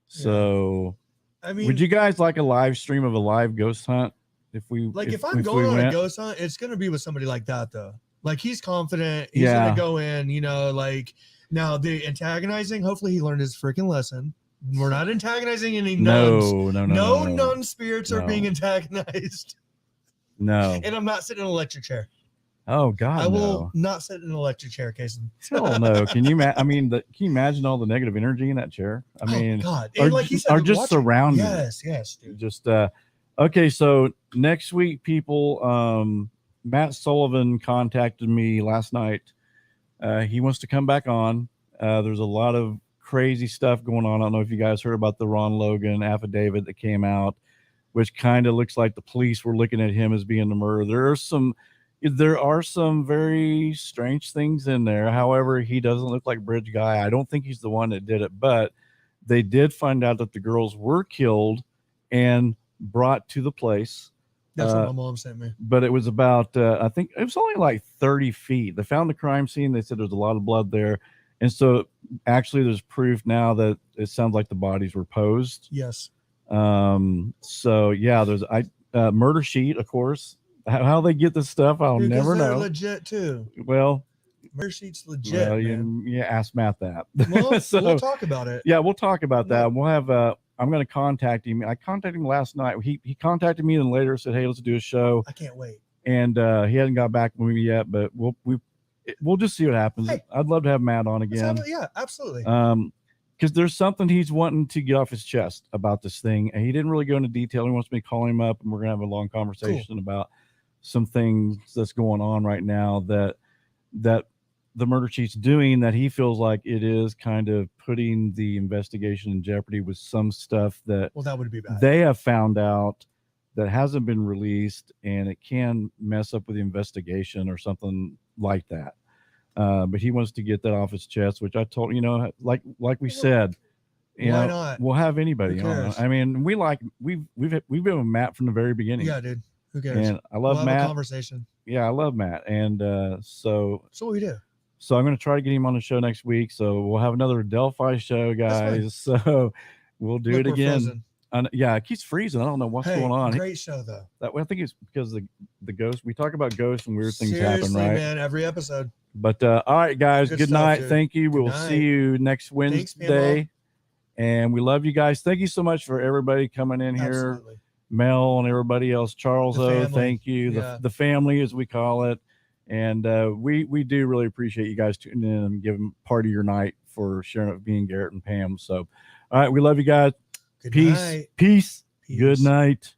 A: So
B: I mean,
A: would you guys like a live stream of a live ghost hunt? If
B: I'm going on a ghost hunt, it's gonna be with somebody like that though. Like he's confident, he's gonna go in, like now the antagonizing, hopefully he learned his freaking lesson. We're not antagonizing any nuns. No nun spirits are being antagonized.
A: No.
B: And I'm not sitting in an electric chair.
A: Oh God,
B: I will not sit in an electric chair, Cason.
A: Hell no. Can you can you imagine all the negative energy in that chair? I mean,
B: God.
A: And like he said, just surrounding.
B: Yes, dude.
A: Just okay, so next week, people, Matt Sullivan contacted me last night. He wants to come back on. There's a lot of crazy stuff going on. I don't know if you guys heard about the Ron Logan affidavit that came out, which kind of looks like the police were looking at him as being the murderer. There are some very strange things in there. However, he doesn't look like Bridge Guy. I don't think he's the one that did it, but they did find out that the girls were killed and brought to the place.
B: That's what my mom sent me.
A: But it was about, I think it was only like 30 feet. They found the crime scene. They said there's a lot of blood there. And so actually there's proof now that it sounds like the bodies were posed.
B: Yes.
A: So yeah, there's murder sheet, of course. How they get this stuff, I'll never know.
B: Legit too.
A: Well,
B: murder sheet's legit.
A: Well, you ask Matt that.
B: Well,
A: so,
B: we'll talk about it.
A: Yeah, we'll talk about that. We'll have I'm going to contact him. I contacted him last night. He contacted me and later said, "Hey, let's do a show."
B: I can't wait.
A: And he hasn't got back with me yet, but we'll just see what happens.
B: Hey.
A: I'd love to have Matt on again.
B: Yeah, absolutely.
A: Because there's something he's wanting to get off his chest about this thing, and he didn't really go into detail. He wants me to call him up, and we're gonna have a long conversation about some things that's going on right now that the murder chief's doing, that he feels like it is kind of putting the investigation in jeopardy with some stuff that
B: that would be bad.
A: They have found out that hasn't been released, and it can mess up with the investigation or something like that. But he wants to get that off his chest, which I told, like we said,
B: why not?
A: We'll have anybody on. I mean, we've been with Matt from the very beginning.
B: Yeah, dude. Who cares?
A: And I love Matt.
B: Have a conversation.
A: Yeah, I love Matt. And so
B: what we do.
A: So I'm going to try to get him on the show next week. So we'll have another Delphi show, guys. So we'll do it again. Yeah, it keeps freezing. I don't know what's going on.
B: Great show though.
A: I think it's because the ghost. We talk about ghosts and weird things happen, right?
B: Man, every episode.
A: But all right, guys. Good night.
B: Dude.
A: Thank you. We'll see you next Wednesday. And we love you guys. Thank you so much for everybody coming in here. Mel and everybody else. Charles, thank you. The family, as we call it. And we do really appreciate you guys tuning in and giving part of your night for sharing it with me and Garrett and Pam. So, all right, we love you guys. Peace. Good night.